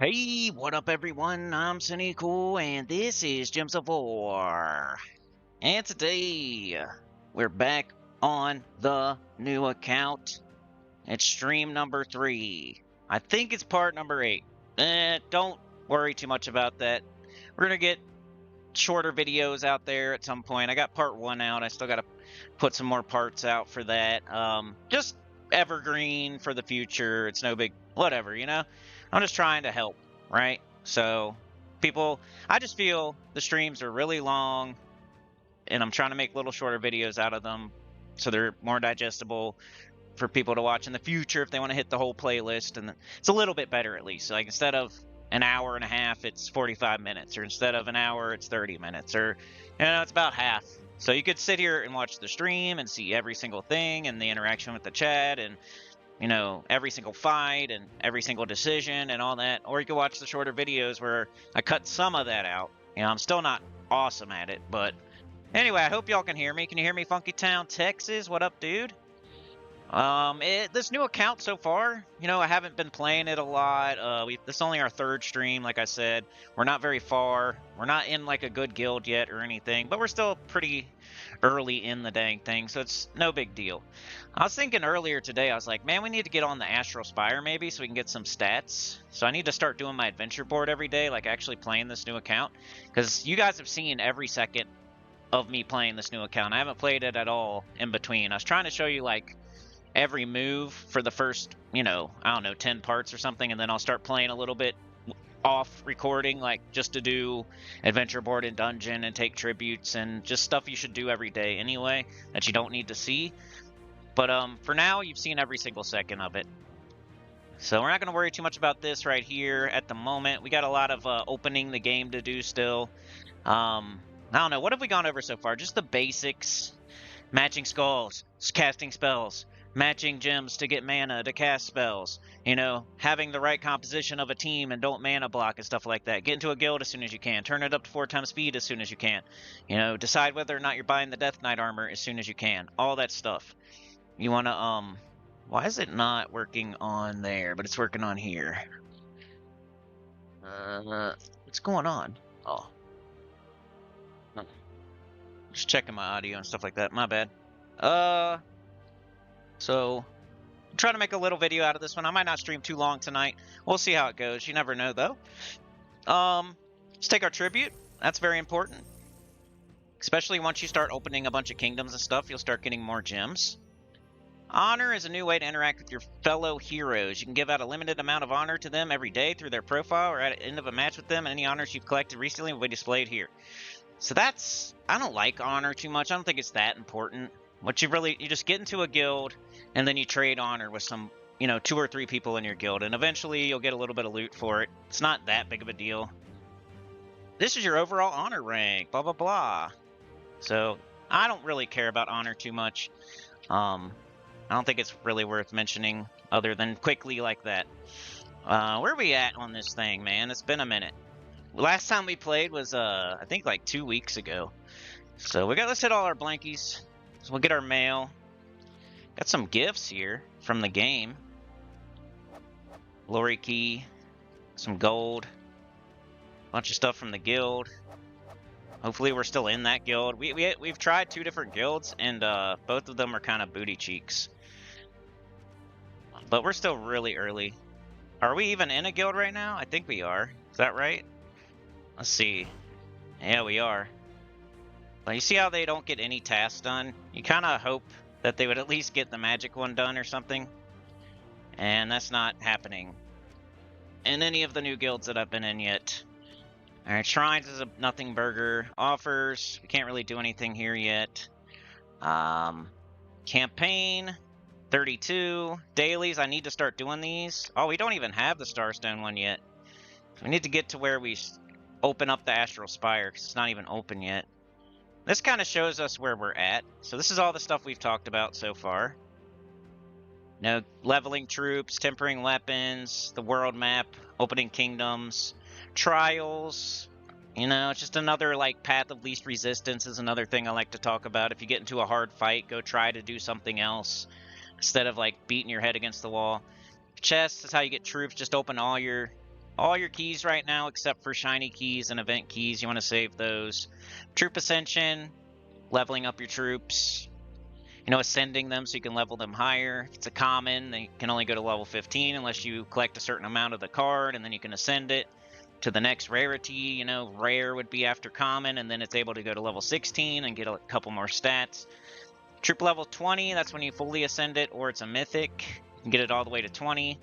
Hey, what up, everyone? I'm Sunny Cool, and this is Gems of War. And today, we're back on the new account. It's stream number 3. I think it's part number 8. Don't worry too much about that. We're gonna get shorter videos out there at some point. I got part 1 out. I still gotta put some more parts out for that. Just evergreen for the future. It's no big whatever, you know? I'm just trying to help, right? So I just feel the streams are really long and I'm trying to make little shorter videos out of them so they're more digestible for people to watch in the future if they want to hit the whole playlist. And it's a little bit better at least. Like instead of an hour and a half, it's 45 minutes, or instead of an hour, it's 30 minutes, or it's about half. So you could sit here and watch the stream and see every single thing and the interaction with the chat and every single fight and every single decision and all that. Or you could watch the shorter videos where I cut some of that out. I'm still not awesome at it, but anyway, I hope y'all can hear me. Can you hear me, Funky Town, Texas? What up, dude? This new account so far, I haven't been playing it a lot. This is only our 3rd stream, like I said. We're not very far. We're not in like a good guild yet or anything, but we're still pretty early in the dang thing, so it's no big deal. I was thinking earlier today, I was like, man, we need to get on the Astral Spire maybe so we can get some stats. So I need to start doing my adventure board every day, like actually playing this new account, because you guys have seen every second of me playing this new account. I haven't played it at all in between. I was trying to show you like every move for the first, I don't know, 10 parts or something, and then I'll start playing a little bit off recording, like just to do adventure board and dungeon and take tributes and just stuff you should do every day anyway that you don't need to see. But for now, you've seen every single second of it. So we're not going to worry too much about this right here at the moment. We got a lot of opening the game to do still. I don't know, what have we gone over so far? Just the basics. Matching skulls, casting spells, matching gems to get mana to cast spells, having the right composition of a team and don't mana block and stuff like that. Get into a guild as soon as you can. Turn it up to 4 times speed as soon as you can. Decide whether or not you're buying the Death Knight armor as soon as you can. All that stuff. You want to, why is it not working on there, but it's working on here? What's going on? Oh. Just checking my audio and stuff like that. My bad. So I'm trying to make a little video out of this one. I might not stream too long tonight. We'll see how it goes. You never know, though. Let's take our tribute. That's very important. Especially once you start opening a bunch of kingdoms and stuff, you'll start getting more gems. Honor is a new way to interact with your fellow heroes. You can give out a limited amount of honor to them every day through their profile or at the end of a match with them. Any honors you've collected recently will be displayed here. So I don't like honor too much. I don't think it's that important. What you just get into a guild and then you trade honor with some, 2 or 3 people in your guild, and eventually you'll get a little bit of loot for it. It's not that big of a deal. This is your overall honor rank, blah, blah, blah. So I don't really care about honor too much. I don't think it's really worth mentioning other than quickly like that. Where are we at on this thing, man? It's been a minute. Last time we played was, I think like 2 weeks ago. So let's hit all our blankies. So we'll get our mail. Got some gifts here from the game. Glory key, some gold, bunch of stuff from the guild. Hopefully we're still in that guild. We've tried 2 different guilds, and both of them are kind of booty cheeks. But we're still really early. Are we even in a guild right now? I think we are. Is that right? Let's see. Yeah, we are. But you see how they don't get any tasks done? You kind of hope that they would at least get the magic one done or something. And that's not happening in any of the new guilds that I've been in yet. Alright, Shrines is a nothing burger. Offers, we can't really do anything here yet. Campaign, 32. Dailies, I need to start doing these. Oh, we don't even have the Starstone one yet. We need to get to where we open up the Astral Spire, because it's not even open yet. This kind of shows us where we're at. So this is all the stuff we've talked about so far. Leveling troops, tempering weapons, the world map, opening kingdoms, trials. It's just another like path of least resistance is another thing I like to talk about. If you get into a hard fight, go try to do something else instead of like beating your head against the wall. Chests is how you get troops. Just open all your all your keys right now except for shiny keys and event keys. You want to save those. Troop Ascension, leveling up your troops. You know, ascending them so you can level them higher. If it's a common, they can only go to level 15 unless you collect a certain amount of the card, and then you can ascend it to the next rarity. You know, rare would be after common, and then it's able to go to level 16 and get a couple more stats. Troop level 20, that's when you fully ascend it, or it's a mythic. You can get it all the way to 20.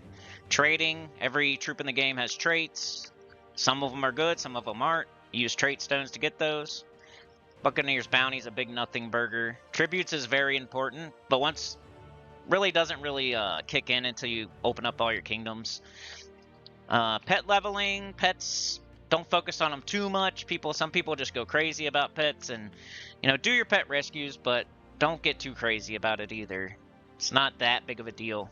Trading, every troop in the game has traits. Some of them are good, some of them aren't. You use trait stones to get those. Buccaneer's Bounty is a big nothing burger. Tributes is very important, but once really doesn't really kick in until you open up all your kingdoms. Pet leveling, pets, don't focus on them too much. Some people just go crazy about pets, and you know, do your pet rescues, but don't get too crazy about it either. It's not that big of a deal.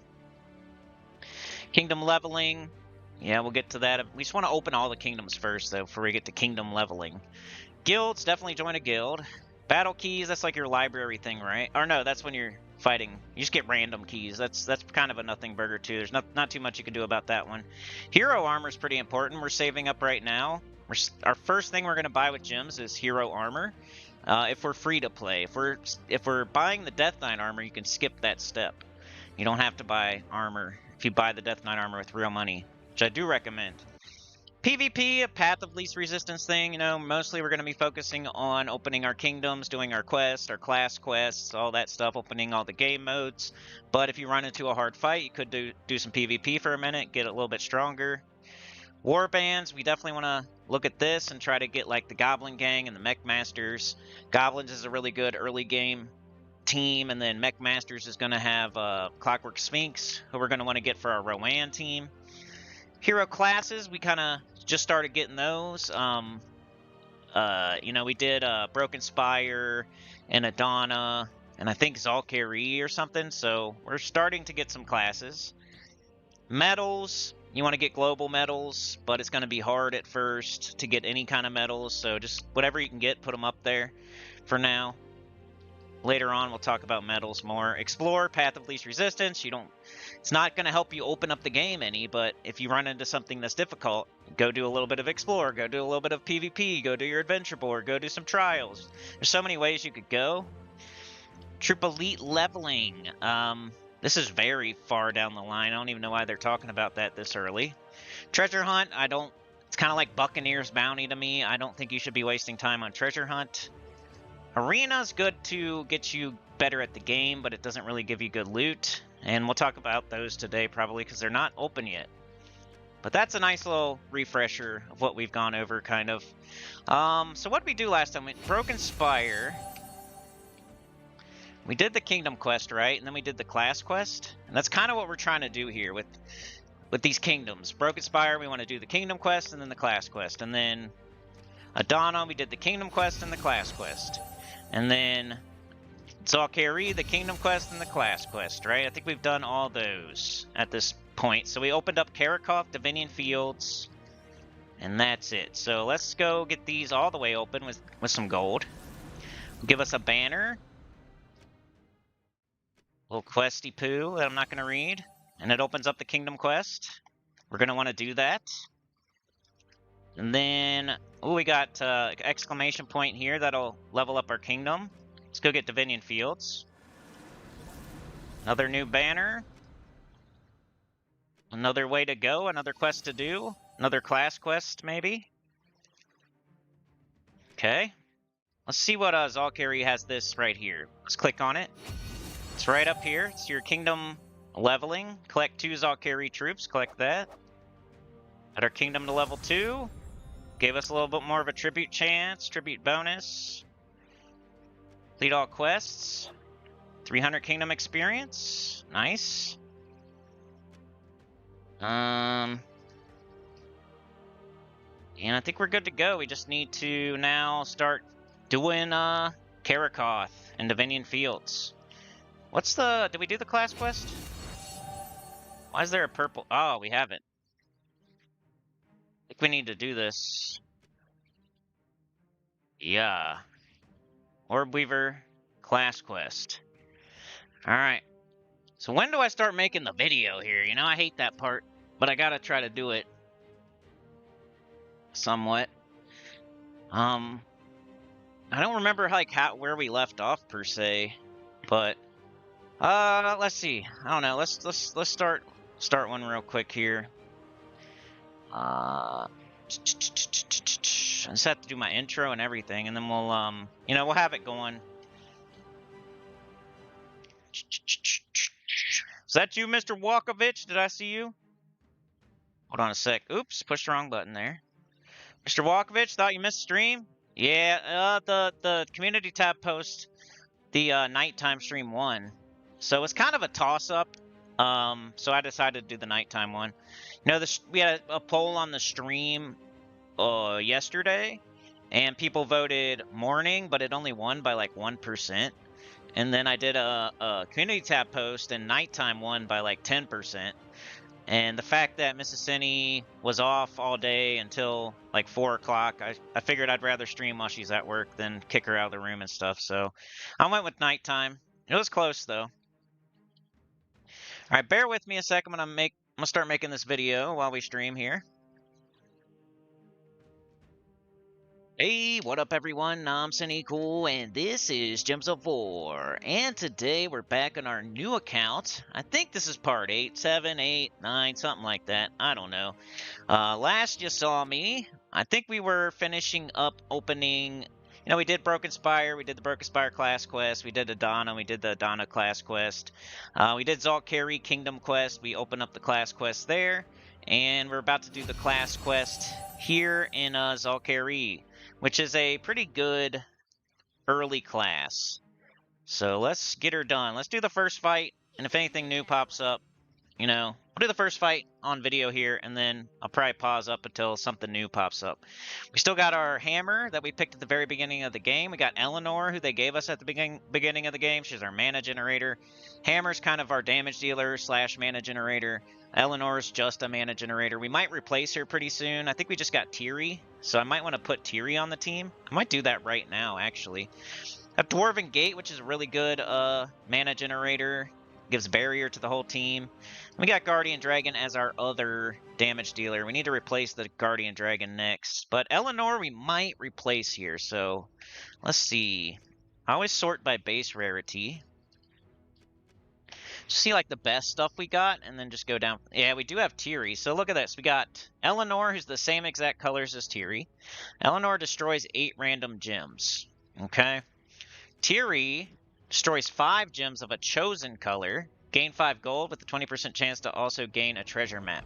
Kingdom leveling, yeah, we'll get to that. We just want to open all the kingdoms first, though, before we get to kingdom leveling. Guilds, definitely join a guild. Battle keys, that's like your library thing, right? Or no, that's when you're fighting. You just get random keys. That's kind of a nothing burger too. There's not too much you can do about that one. Hero armor is pretty important. We're saving up right now. Our first thing we're going to buy with gems is hero armor. If we're free to play. If we're buying the Death Knight armor, you can skip that step. You don't have to buy armor if you buy the Death Knight armor with real money, which I do recommend. PvP, a path of least resistance thing, you know, mostly we're going to be focusing on opening our kingdoms, doing our quests, our class quests, all that stuff, opening all the game modes. But if you run into a hard fight, you could do some PvP for a minute, get a little bit stronger. War bands, we definitely want to look at this and try to get like the Goblin Gang and the Mech Masters. Goblins is a really good early game team, and then Mech Masters is going to have Clockwork Sphinx, who we're going to want to get for our Rowan team. Hero classes, we kind of just started getting those. You know, we did Broken Spire and Adana, and I think Zalkari or something, so we're starting to get some classes. Medals, you want to get global medals, but it's going to be hard at first to get any kind of medals, so just whatever you can get, put them up there for now. Later on, we'll talk about medals more. Explore, path of least resistance. It's not going to help you open up the game any, but if you run into something that's difficult, go do a little bit of explore, go do a little bit of PvP, go do your adventure board, go do some trials. There's so many ways you could go. Troop elite leveling. This is very far down the line. I don't even know why they're talking about that this early. Treasure hunt, it's kind of like Buccaneer's Bounty to me. I don't think you should be wasting time on treasure hunt. Arena's good to get you better at the game, but it doesn't really give you good loot. And we'll talk about those today probably because they're not open yet. But that's a nice little refresher of what we've gone over, kind of. So what did we do last time? Broken Spire. We did the Kingdom quest, right? And then we did the class quest. And that's kind of what we're trying to do here with these kingdoms. Broken Spire, we want to do the Kingdom quest and then the class quest. And then Adana, we did the Kingdom quest and the class quest. And then Zalkari, the Kingdom quest and the class quest, right? I think we've done all those at this point. So we opened up Karakoth, Divinian Fields, and that's it. So let's go get these all the way open with some gold. Give us a banner. Little questy poo that I'm not going to read. And it opens up the Kingdom quest. We're going to want to do that. And then, we got exclamation point here. That'll level up our kingdom. Let's go get Divinian Fields. Another new banner. Another way to go. Another quest to do. Another class quest, maybe. Okay. Let's see what Zalkari has this right here. Let's click on it. It's right up here. It's your kingdom leveling. Collect 2 Zalkari troops. Collect that. Add our kingdom to level 2. Gave us a little bit more of a tribute chance, tribute bonus. Complete all quests. 300 kingdom experience. Nice. And I think we're good to go. We just need to now start doing Karakoth and Divinian Fields. Did we do the class quest? Why is there a purple? Oh, we haven't. I think we need to do this. Yeah. Orb Weaver class quest. Alright. So when do I start making the video here? You know, I hate that part, but I gotta try to do it. somewhat. I don't remember like where we left off per se, but let's see. I don't know. Let's start one real quick here. I just have to do my intro and everything, and then we'll we'll have it going. Is that you, Mr. Walkovich? Did I see you? Hold on a sec. Oops, pushed the wrong button there. Mr. Walkovich, thought you missed stream? Yeah, the community tab post the nighttime stream won. So it's kind of a toss-up. So I decided to do the nighttime one. You know, we had a poll on the stream yesterday, and people voted morning, but it only won by like 1%. And then I did a community tab post, and nighttime won by like 10%. And the fact that Mrs. Cindy was off all day until like 4 o'clock, I figured I'd rather stream while she's at work than kick her out of the room and stuff. So I went with nighttime. It was close though. All right, bear with me a sec. I'm gonna start making this video while we stream here. Hey, what up everyone? I'm Sunny Cool, and this is Gems of War. And today we're back on our new account. I think this is part 8, 7, 8, 9, something like that. I don't know. Last you saw me, I think we were finishing up opening... You know, we did Broken Spire, we did the Broken Spire class quest, we did Adana, we did the Adana class quest. We did Zalkari Kingdom quest, we opened up the class quest there. And we're about to do the class quest here in Zalkari, which is a pretty good early class. So let's get her done. Let's do the first fight, and if anything new pops up, you know, we'll do the first fight on video here, and then I'll probably pause up until something new pops up. We still got our hammer that we picked at the very beginning of the game. We got Eleanor, who they gave us at the beginning of the game. She's our mana generator. Hammer's kind of our damage dealer / mana generator. Eleanor's just a mana generator. We might replace her pretty soon. I think we just got Tiri, so I might want to put Tiri on the team. I might do that right now, actually. A Dwarven Gate, which is a really good mana generator. Gives barrier to the whole team. We got Guardian Dragon as our other damage dealer. We need to replace the Guardian Dragon next. But Eleanor we might replace here, so let's see. I always sort by base rarity. See like the best stuff we got, and then just go down. Yeah, we do have Tiri, so look at this. We got Eleanor, who's the same exact colors as Tiri. Eleanor destroys 8 random gems. Okay. Tiri destroys 5 gems of a chosen color, gain 5 gold with a 20% chance to also gain a treasure map.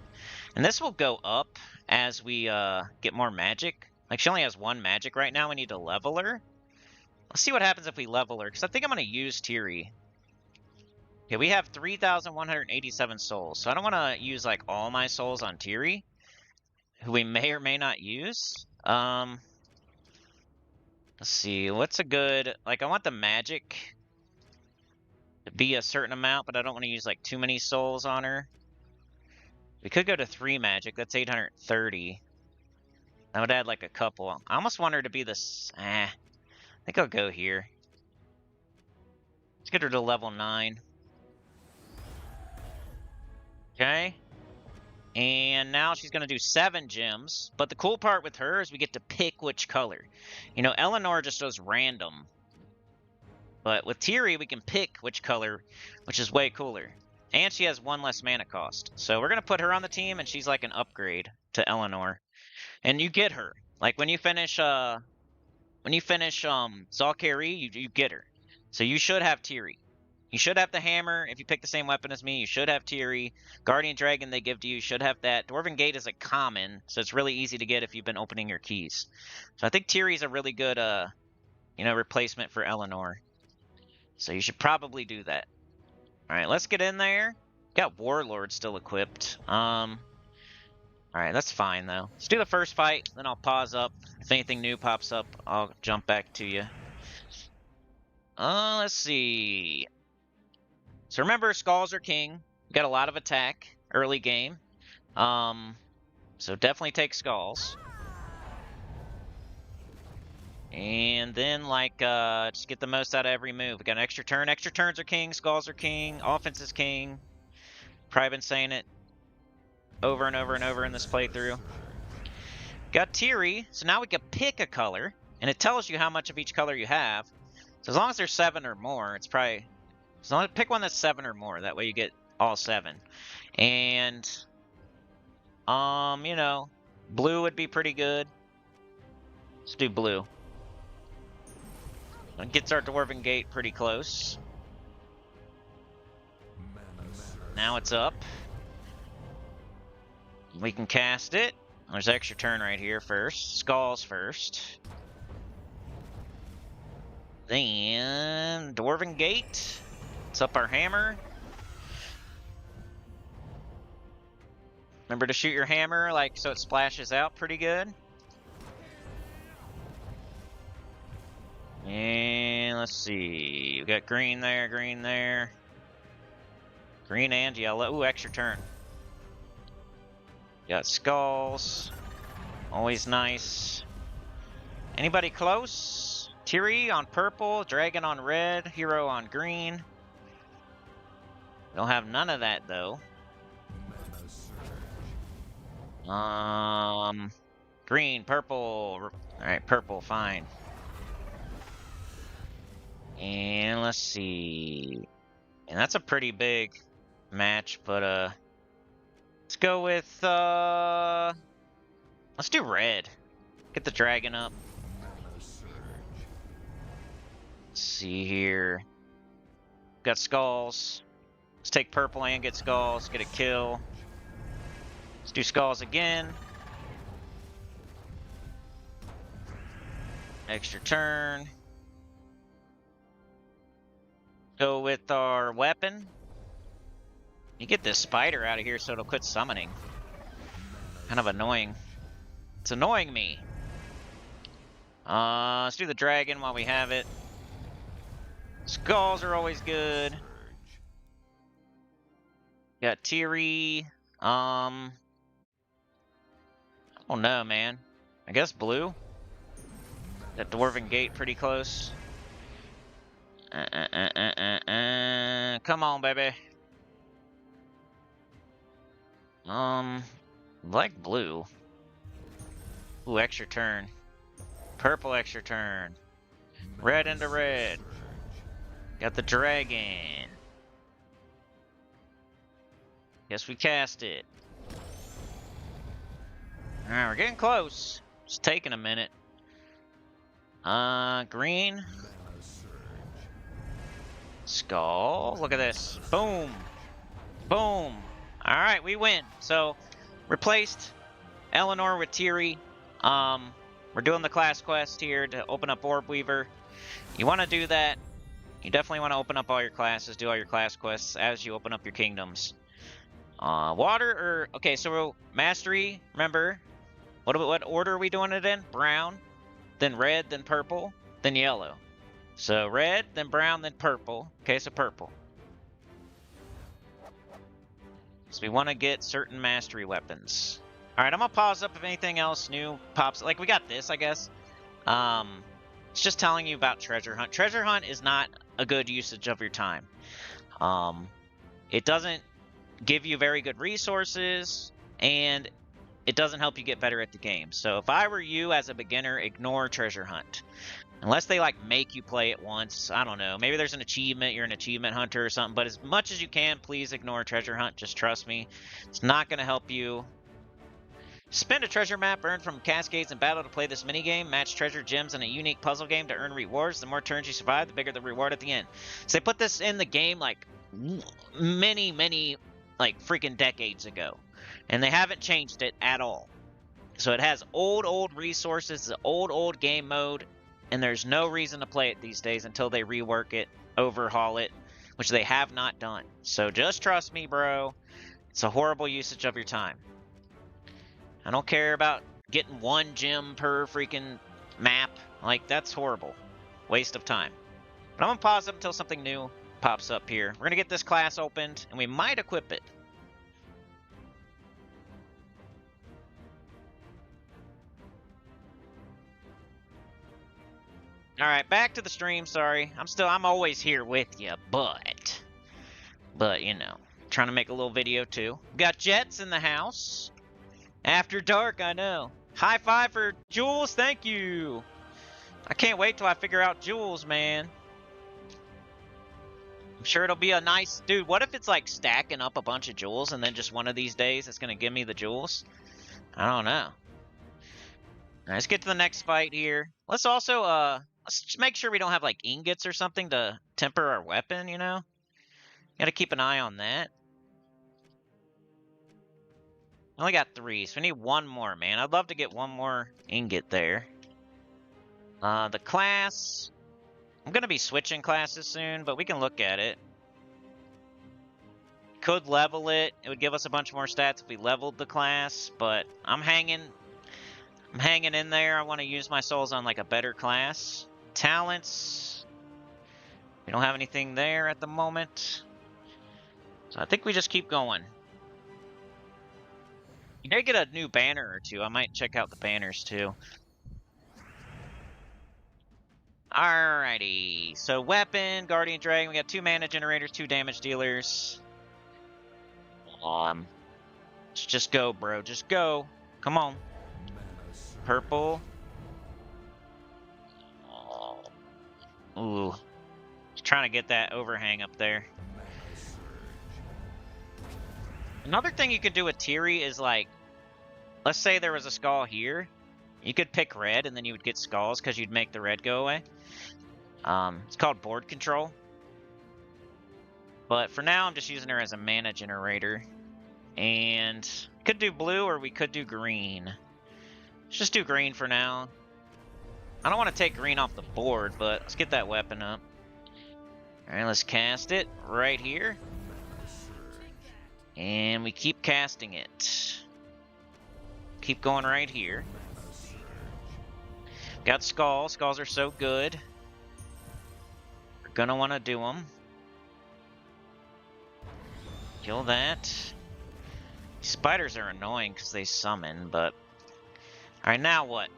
And this will go up as we get more magic. Like, she only has 1 magic right now. We need to level her. Let's see what happens if we level her, because I think I'm going to use Tiri. Okay, we have 3,187 souls, so I don't want to use, like, all my souls on Tiri, who we may or may not use. Let's see, what's a good... Like, I want the magic to be a certain amount, but I don't want to use like too many souls on her. We could go to 3 magic. That's 830. That would add like a couple. I almost want her to be this. I think I'll go here. Let's get her to level 9. Okay. And now she's going to do 7 gems. But the cool part with her is we get to pick which color. You know, Eleanor just does random. But with Tiri, we can pick which color, which is way cooler. And she has 1 less mana cost. So we're going to put her on the team, and she's like an upgrade to Eleanor. And you get her. Like, when you finish Zalkari, you get her. So you should have Tiri. You should have the hammer. If you pick the same weapon as me, you should have Tiri. Guardian Dragon they give to you should have that. Dwarven Gate is a common, so it's really easy to get if you've been opening your keys. So I think Tiri's a really good, replacement for Eleanor. So you should probably do that. Alright, let's get in there. Got Warlord still equipped. Alright, that's fine though. Let's do the first fight, then I'll pause up. If anything new pops up, I'll jump back to you. Let's see. So remember, Skulls are king. We got a lot of attack early game. So definitely take Skulls. And then, like, just get the most out of every move. We got an extra turn. Extra turns are king. Skulls are king. Offense is king. Probably been saying it over and over and over in this playthrough. Got Teary, so now we can pick a color, and it tells you how much of each color you have. So as long as there's 7 or more, it's probably... So pick one that's 7 or more, that way you get all 7. And, you know, blue would be pretty good. Let's do blue. It gets our Dwarven Gate pretty close. Now it's up. We can cast it. There's extra turn right here first. Skulls first. Then Dwarven Gate. Let's up our hammer. Remember to shoot your hammer like so it splashes out pretty good. And let's see. We got green there, green there. Green and yellow. Ooh, extra turn. Got skulls. Always nice. Anybody close? Tiri on purple, dragon on red, hero on green. Don't have none of that though. Green, purple. Alright, purple, fine. And let's see. And that's a pretty big match, but let's go with let's do red. Get the dragon up. Let's see here. Got skulls. Let's take purple and get skulls. Get a kill. Let's do skulls again. Extra turn. Go with our weapon. You get this spider out of here so it'll quit summoning. Kind of annoying. It's annoying me. Let's do the dragon while we have it. Skulls are always good. Got Tiri. I don't know, man. I guess blue. That Dwarven Gate pretty close. Come on, baby. Like blue. Ooh, extra turn. Purple extra turn. Red into red. Got the dragon. Guess we cast it. Alright, we're getting close. It's taking a minute. Green. Skull. Look at this. Boom. Boom. Alright, we win. So, replaced Eleanor with Tiri. We're doing the class quest here to open up Orb Weaver. You want to do that. You definitely want to open up all your classes, do all your class quests as you open up your kingdoms. Water or... Okay, so mastery, remember. What order are we doing it in? Brown, then red, then purple, then yellow. So red, then brown, then purple. Okay, so purple. So we want to get certain mastery weapons. Alright, I'm going to pause up if anything else new pops. Like, we got this, I guess. It's just telling you about Treasure Hunt. Treasure Hunt is not a good usage of your time. It doesn't give you very good resources, and it doesn't help you get better at the game. So if I were you as a beginner, ignore Treasure Hunt. Unless they, like, make you play it once. I don't know. Maybe there's an achievement. You're an achievement hunter or something. But as much as you can, please ignore Treasure Hunt. Just trust me. It's not going to help you. Spend a treasure map earned from Cascades in battle to play this minigame. Match treasure gems in a unique puzzle game to earn rewards. The more turns you survive, the bigger the reward at the end. So they put this in the game, like, many, like, freaking decades ago. And they haven't changed it at all. So it has old resources, the old game mode. And there's no reason to play it these days until they rework it, overhaul it, which they have not done. So just trust me, bro. It's a horrible usage of your time. I don't care about getting one gem per freaking map. Like, that's horrible. Waste of time. But I'm going to pause up until something new pops up here. We're going to get this class opened, and we might equip it. Alright, back to the stream, sorry. I'm always here with you, but, you know, trying to make a little video too. Got Jets in the house. After dark, I know. High five for Jules, thank you. I can't wait till I figure out Jules, man. I'm sure it'll be a nice... Dude, what if it's like stacking up a bunch of jewels and then just one of these days it's gonna give me the jewels? I don't know. Alright, let's get to the next fight here. Let's also, let's just make sure we don't have like ingots or something to temper our weapon, you know? Gotta keep an eye on that. I only got 3, so we need 1 more, man. I'd love to get 1 more ingot there. The class... I'm gonna be switching classes soon, but we can look at it. Could level it. It would give us a bunch more stats if we leveled the class, but I'm hanging in there. I want to use my souls on like a better class. Talents. We don't have anything there at the moment. So I think we just keep going. You may get a new banner or 2. I might check out the banners too. Alrighty, so weapon, Guardian Dragon, we got 2 mana generators, 2 damage dealers. Just go, bro, just go. Come on. Purple. Ooh. Just trying to get that overhang up there. Another thing you could do with Tiri is like, let's say there was a skull here. You could pick red and then you would get skulls because you'd make the red go away. It's called board control. But for now, I'm just using her as a mana generator. And could do blue or we could do green. Let's just do green for now. I don't want to take green off the board, but let's get that weapon up. Alright, let's cast it right here. And we keep casting it. Keep going right here. Got skulls. Skulls are so good. We're gonna want to do them. Kill that. Spiders are annoying because they summon, but... Alright, now what?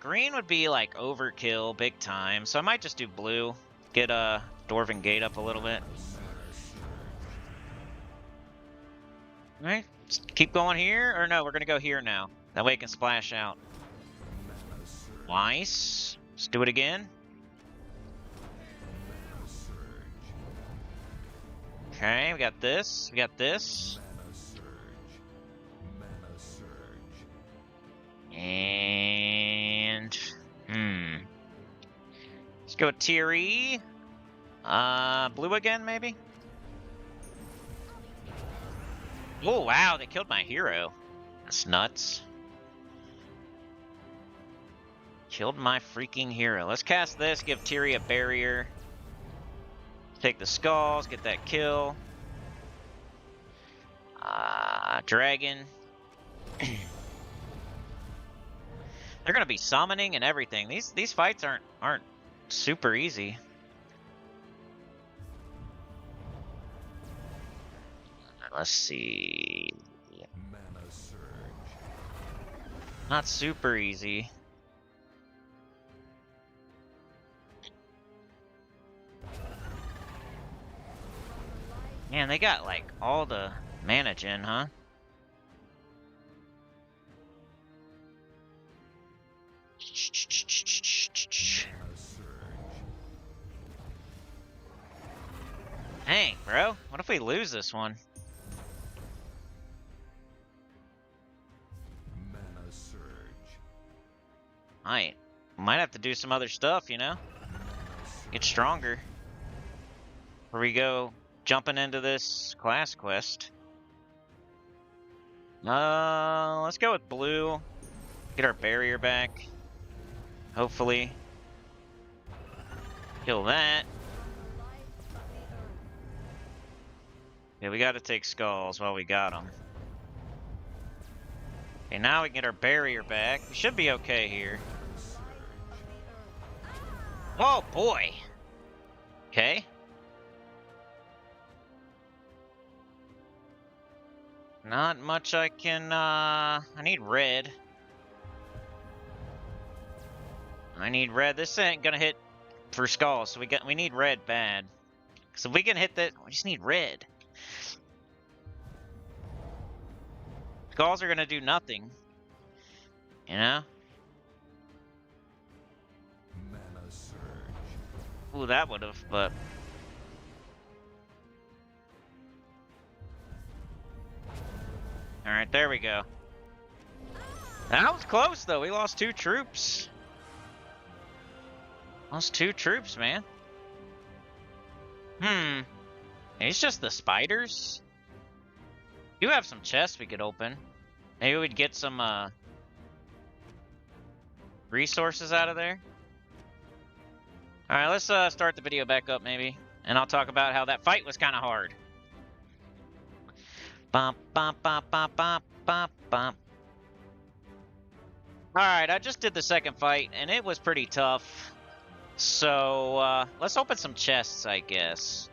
Green would be like overkill big time, so I might just do blue. Get a Dwarven Gate up a little bit. Alright, keep going here, or no, we're gonna go here now. That way it can splash out. Nice. Let's do it again. Okay, we got this. We got this. And let's go with Tiri. Blue again, maybe. Oh wow, they killed my hero. That's nuts. Killed my freaking hero. Let's cast this, give Tiri a barrier. Take the skulls, get that kill. Dragon. They're gonna be summoning and everything. These fights aren't super easy. Let's see. Not super easy. Man, they got like all the mana gen, huh? Dang, bro. What if we lose this one? Might have to do some other stuff, you know? Get stronger. Before we go jumping into this class quest. Let's go with blue. Get our barrier back. Hopefully. Kill that. Yeah, we gotta take skulls while we got them. Okay, now we can get our barrier back. We should be okay here. Oh boy! Okay. Not much I can, I need red. I need red. This ain't gonna hit for skulls, so we need red bad. So if we can hit that, we just need red. Skulls are gonna do nothing. You know? Mana surge. Ooh, that would have, but... Alright, there we go. That was close, though. We lost 2 troops. Lost 2 troops, man. It's just the spiders? We do have some chests we could open. Maybe we'd get some, resources out of there. Alright, let's, start the video back up, maybe. And I'll talk about how that fight was kind of hard. Bump, bump, bump, bump, bump, bump, bump. Alright, I just did the second fight, and it was pretty tough. So, let's open some chests, I guess.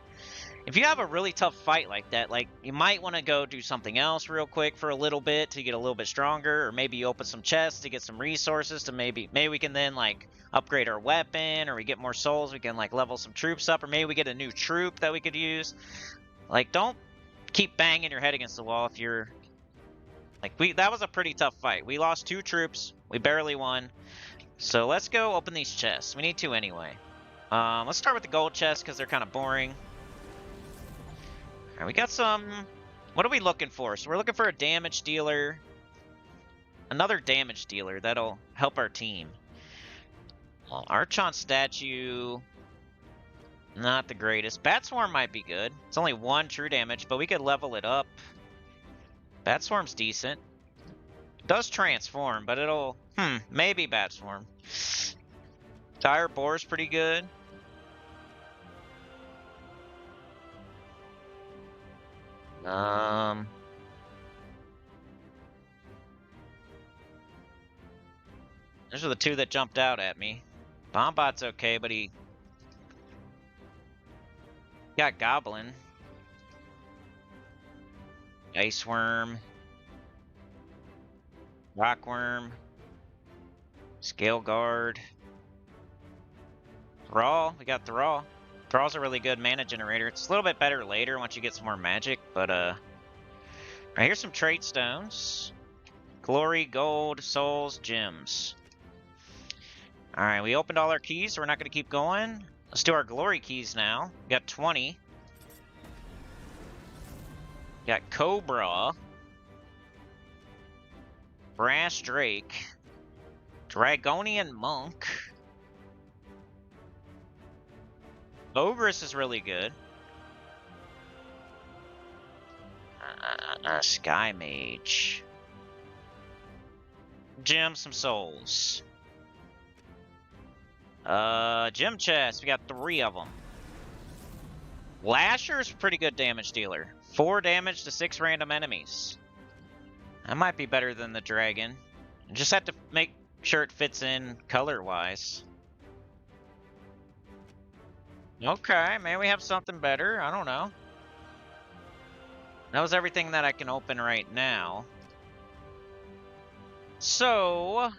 If you have a really tough fight like that, like, you might want to go do something else real quick for a little bit to get a little bit stronger, or maybe you open some chests to get some resources to maybe we can then, like, upgrade our weapon, or we get more souls, we can, like, level some troops up, or maybe we get a new troop that we could use. Like, don't keep banging your head against the wall if you're... Like, that was a pretty tough fight. We lost 2 troops, we barely won. So let's go open these chests. We need to anyway. Let's start with the gold chests, because they're kind of boring. Alright, we got some... What are we looking for? So we're looking for a damage dealer. Another damage dealer. That'll help our team. Well, Archon statue... Not the greatest. Bat Swarm might be good. It's only 1 true damage, but we could level it up. Bat Swarm's decent. It does transform, but it'll... maybe Bat Swarm. Dire Boar's pretty good. Those are the 2 that jumped out at me. Bombot's okay, but he got Goblin. Ice Worm. Rockworm. Scale Guard. Thrall. We got Thrall. Thrall's a really good mana generator. It's a little bit better later once you get some more magic, but Alright, here's some trait stones. Glory, gold, souls, gems. Alright, we opened all our keys, so we're not going to keep going. Let's do our glory keys now. We got 20. Got Cobra. Brass Drake. Dragonian Monk. Ogress is really good. Sky Mage. Gem, some souls. Gem chest. We got 3 of them. Lasher's pretty good damage dealer. 4 damage to 6 random enemies. That might be better than the dragon. You just have to make sure it fits in color-wise. Okay, maybe we have something better. I don't know. That was everything that I can open right now. So,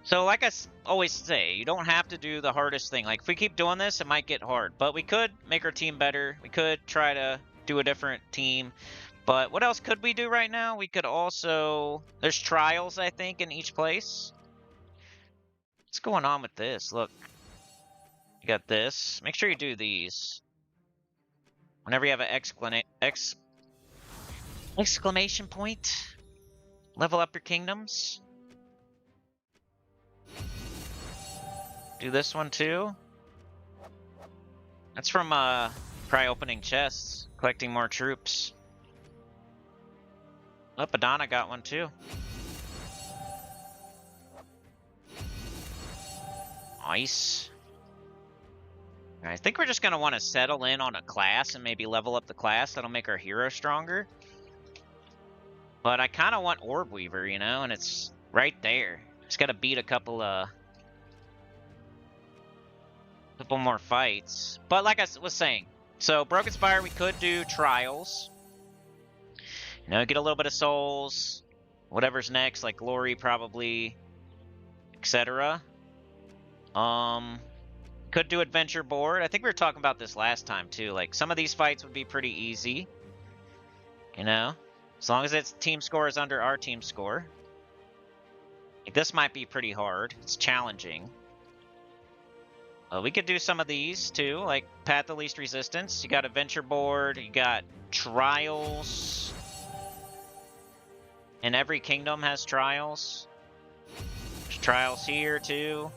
So, like I always say, you don't have to do the hardest thing. Like, if we keep doing this, it might get hard. But we could make our team better. We could try to do a different team. But what else could we do right now? We could also... There's trials, I think, in each place. What's going on with this? Look. You got this. Make sure you do these. Whenever you have an exclamation point, level up your kingdoms. Do this one too. That's from probably opening chests, collecting more troops. Oh, Adana got one too. Nice. I think we're just going to want to settle in on a class and maybe level up the class. That'll make our hero stronger. But I kind of want Orb Weaver, you know, and it's right there. Just got to beat a couple more fights. But like I was saying, so Broken Spire, we could do trials. You know, get a little bit of souls. Whatever's next, like Glory probably, etc. Could do Adventure Board. I think we were talking about this last time too. Like, some of these fights would be pretty easy. You know? As long as its team score is under our team score. Like, this might be pretty hard. It's challenging. We could do some of these too, like Path of Least Resistance. You got Adventure Board, you got Trials. And every kingdom has Trials. There's Trials here too.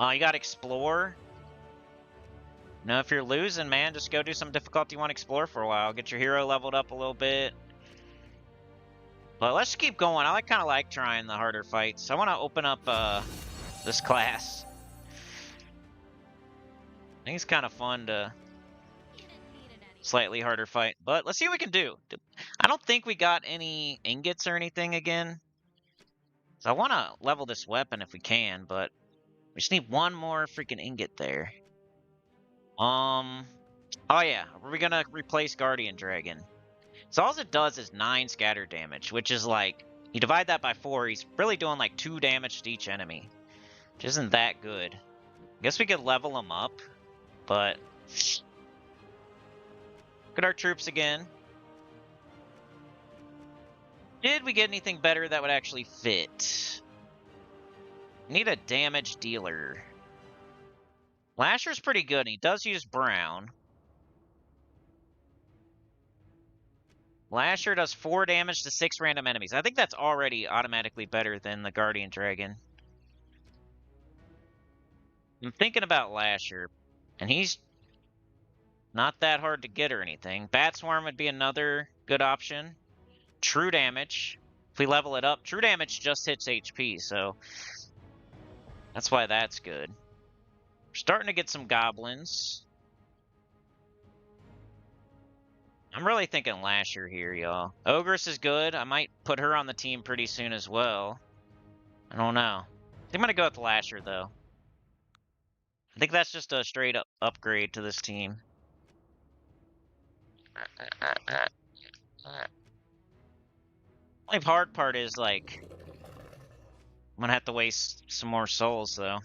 You got Explore. Now, if you're losing, man, just go do some difficulty 1 Explore for a while. Get your hero leveled up a little bit. But let's keep going. I kind of like trying the harder fights. I want to open up this class. I think it's kind of fun to slightly harder fight. But let's see what we can do. I don't think we got any ingots or anything again. So I want to level this weapon if we can, but we just need 1 more freaking ingot there. Oh yeah, we're gonna replace Guardian Dragon. So all it does is 9 scatter damage, which is like, you divide that by 4, he's really doing like 2 damage to each enemy. Which isn't that good. I guess we could level him up, but... Look at our troops again. Did we get anything better that would actually fit? Need a damage dealer. Lasher's pretty good, and he does use Brown. Lasher does 4 damage to 6 random enemies. I think that's already automatically better than the Guardian Dragon. I'm thinking about Lasher, and he's not that hard to get or anything. Bat Swarm would be another good option. True Damage. If we level it up, True Damage just hits HP, so that's why that's good. We're starting to get some goblins. I'm really thinking Lasher here, y'all. Ogress is good. I might put her on the team pretty soon as well. I don't know. I think I'm going to go with Lasher, though. I think that's just a straight up upgrade to this team. The hard part is, like, I'm going to have to waste some more souls, though.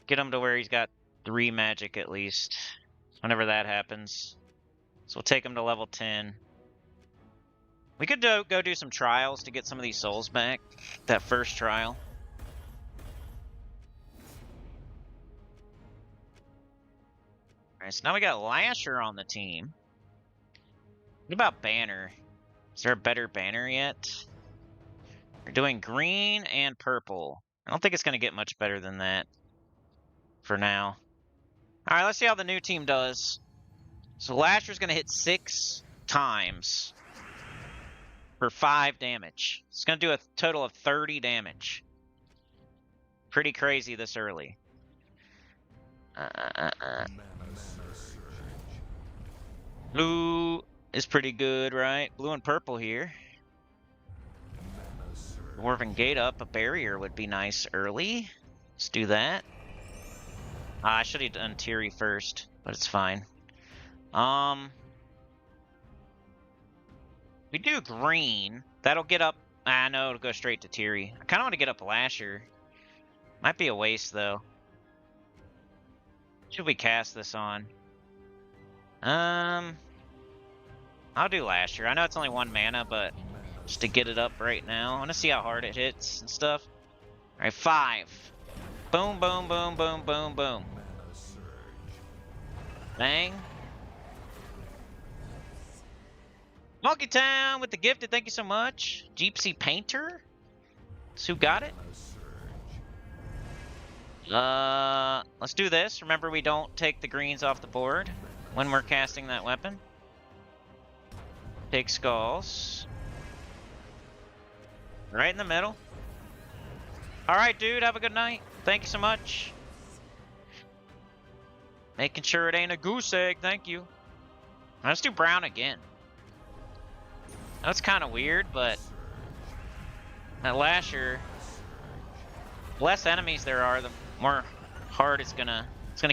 Get him to where he's got 3 magic at least, whenever that happens. So we'll take him to level 10. We could go do some trials to get some of these souls back. That first trial. Alright, so now we got Lasher on the team. What about Banner? Is there a better banner yet? We're doing green and purple. I don't think it's going to get much better than that for now. Alright, let's see how the new team does. So Lasher's going to hit 6 times for 5 damage. It's going to do a total of 30 damage. Pretty crazy this early. Blue is pretty good, right? Blue and purple here. Dwarven Gate up. A barrier would be nice early. Let's do that. I should have done Tiri first, but it's fine. We do green. That'll get up. No, it'll go straight to Tiri. I kind of want to get up Lasher. Might be a waste, though. Should we cast this on? I'll do Lasher. I know it's only 1 mana, but just to get it up right now. I want to see how hard it hits and stuff. Alright, 5. Boom, boom, boom, boom, boom, boom. Bang. Monkey Town with the gifted. Thank you so much. Gypsy Painter. That's who got it. Let's do this. Remember, we don't take the greens off the board when we're casting that weapon. Take skulls. Right in the middle. Alright, dude. Have a good night. Thank you so much. Making sure it ain't a goose egg. Thank you. Let's do brown again. That's kind of weird, but that Lasher, the less enemies there are, the more hard it's gonna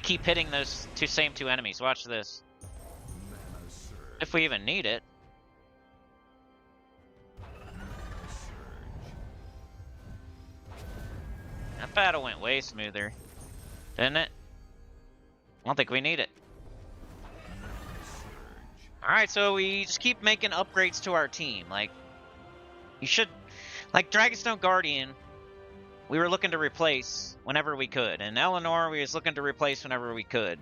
keep hitting those same two enemies. Watch this. If we even need it. That battle went way smoother, didn't it? I don't think we need it. Alright, so we just keep making upgrades to our team. Like, you should... Like, Dragonstone Guardian, we were looking to replace whenever we could. And Eleanor, we was looking to replace whenever we could.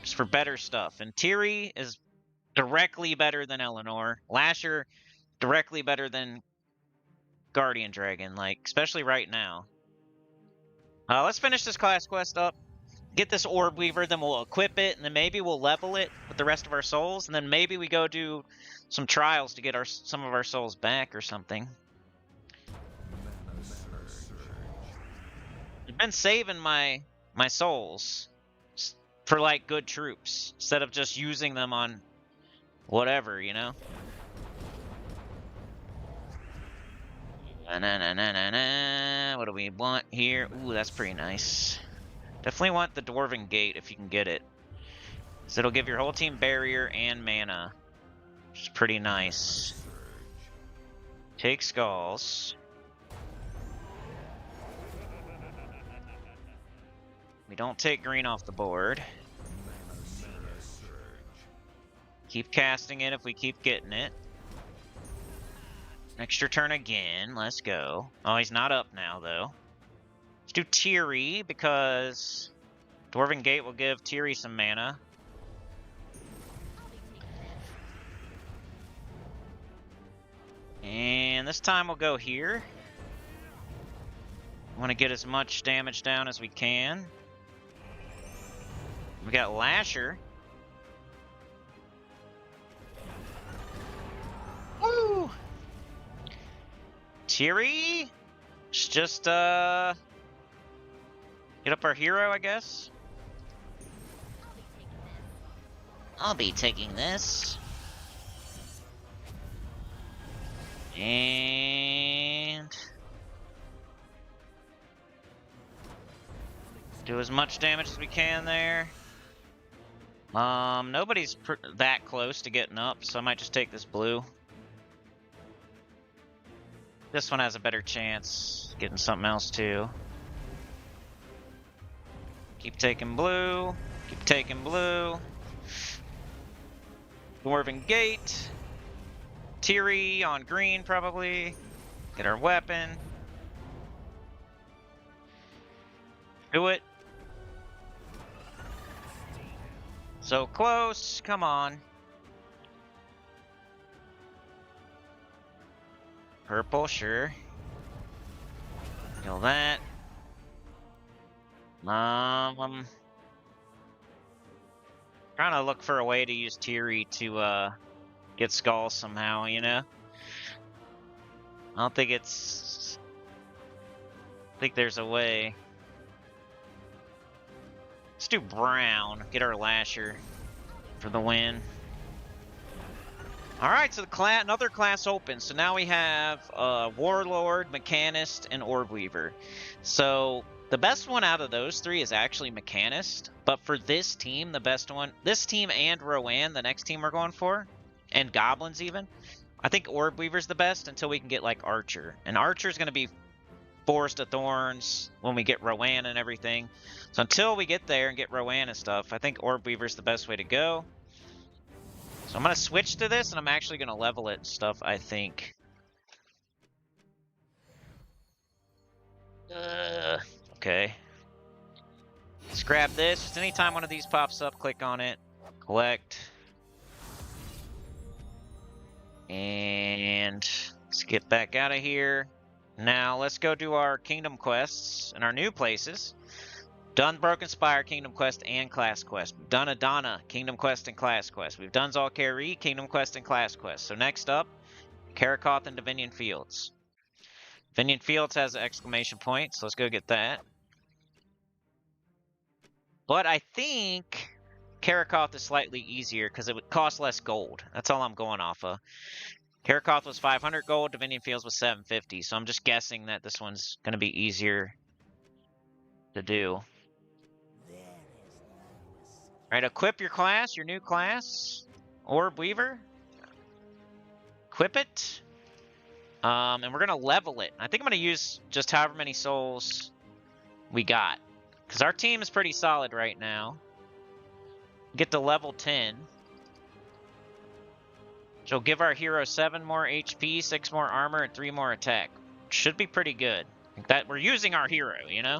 Just for better stuff. And Tiri is directly better than Eleanor. Lasher, directly better than Guardian Dragon. Like, especially right now. Let's finish this class quest up. Get this Orb Weaver, then we'll equip it, and then maybe we'll level it with the rest of our souls, and then maybe we go do some trials to get some of our souls back or something. I've been saving my souls for like good troops instead of just using them on whatever, you know. What do we want here? Ooh, that's pretty nice. Definitely want the Dwarven Gate if you can get it. So it'll give your whole team barrier and mana, which is pretty nice. Take skulls. We don't take green off the board. Keep casting it if we keep getting it. Next your turn again. Let's go. Oh, he's not up now, though. Let's do Tiri, because Dwarven Gate will give Tiri some mana. And this time we'll go here. Want to get as much damage down as we can. We got Lasher. Woo! Tiri? Just, get up our hero, I guess. I'll be taking this. And do as much damage as we can there. Nobody's that close to getting up, so I might just take this blue. This one has a better chance getting something else too. Keep taking blue. Keep taking blue. Dwarven Gate. Tiri on green, probably. Get our weapon. Do it. So close. Come on. Purple, sure. Kill that. Trying to look for a way to use Tiri to get skulls somehow, you know? I don't think it's... I think there's a way. Let's do brown. Get our Lasher for the win. Alright, so another class opens. So now we have Warlord, Mechanist, and Orb Weaver. So the best one out of those three is actually Mechanist. But for this team, the best one... This team and Rowan, the next team we're going for, and Goblins even, I think Orb Weaver's the best until we can get like Archer. And Archer's going to be Forest of Thorns when we get Rowan and everything. So until we get there and get Rowan and stuff, I think Orb Weaver's the best way to go. So I'm going to switch to this, and I'm actually going to level it and stuff, I think. Okay. Let's grab this. Just anytime one of these pops up, click on it. Collect. And let's get back out of here. Now let's go do our kingdom quests in our new places. Done Broken Spire, Kingdom Quest, and Class Quest. We've done Adana, Kingdom Quest, and Class Quest. We've done Zalkari, Kingdom Quest, and Class Quest. So next up, Karakoth and Divinian Fields. Divinian Fields has an exclamation point, so let's go get that. But I think Karakoth is slightly easier because it would cost less gold. That's all I'm going off of. Karakoth was 500 gold, Divinian Fields was 750. So I'm just guessing that this one's going to be easier to do. Alright, equip your class, your new class. Orb Weaver. Equip it. And we're going to level it. I think I'm going to use just however many souls we got. Because our team is pretty solid right now. Get to level 10. So give our hero 7 more HP, 6 more armor, and 3 more attack. Should be pretty good. That we're using our hero, you know?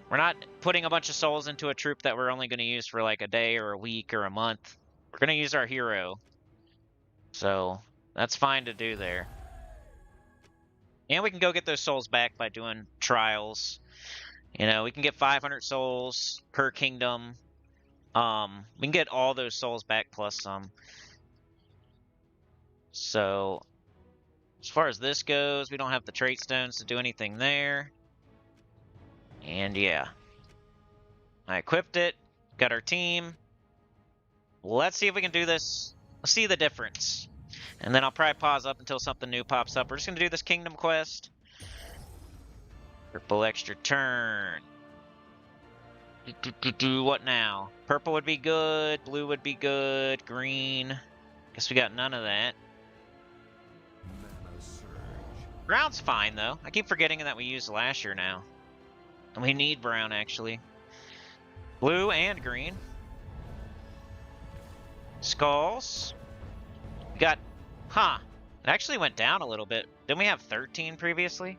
We're not putting a bunch of souls into a troop that we're only going to use for like a day or a week or a month. We're going to use our hero. So that's fine to do there. And we can go get those souls back by doing trials. You know, we can get 500 souls per kingdom. We can get all those souls back plus some. So as far as this goes, we don't have the trait stones to do anything there. And yeah. I equipped it. Got our team. Let's see if we can do this. Let's see the difference. And then I'll probably pause up until something new pops up. We're just going to do this kingdom quest. Purple extra turn. What now? Purple would be good. Blue would be good. Green. Guess we got none of that. Mana surge. Brown's fine, though. I keep forgetting that we used Lasher now. And we need brown, actually. Blue and green. Skulls. We got... Huh. It actually went down a little bit. Didn't we have 13 previously?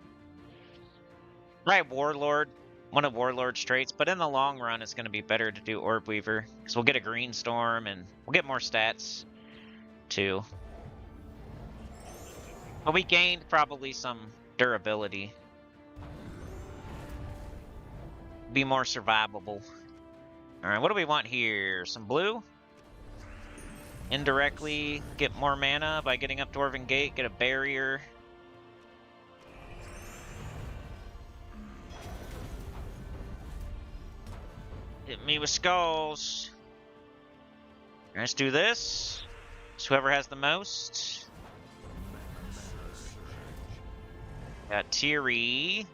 Right, Warlord. One of Warlord's traits. But in the long run, it's going to be better to do Orb Weaver. Because we'll get a Green Storm and we'll get more stats, too. But we gained probably some durability. Be more survivable. Alright, what do we want here? Some blue? Indirectly get more mana by getting up Dwarven Gate, get a barrier. Hit me with skulls. Let's do this. It's whoever has the most. Got Tiri.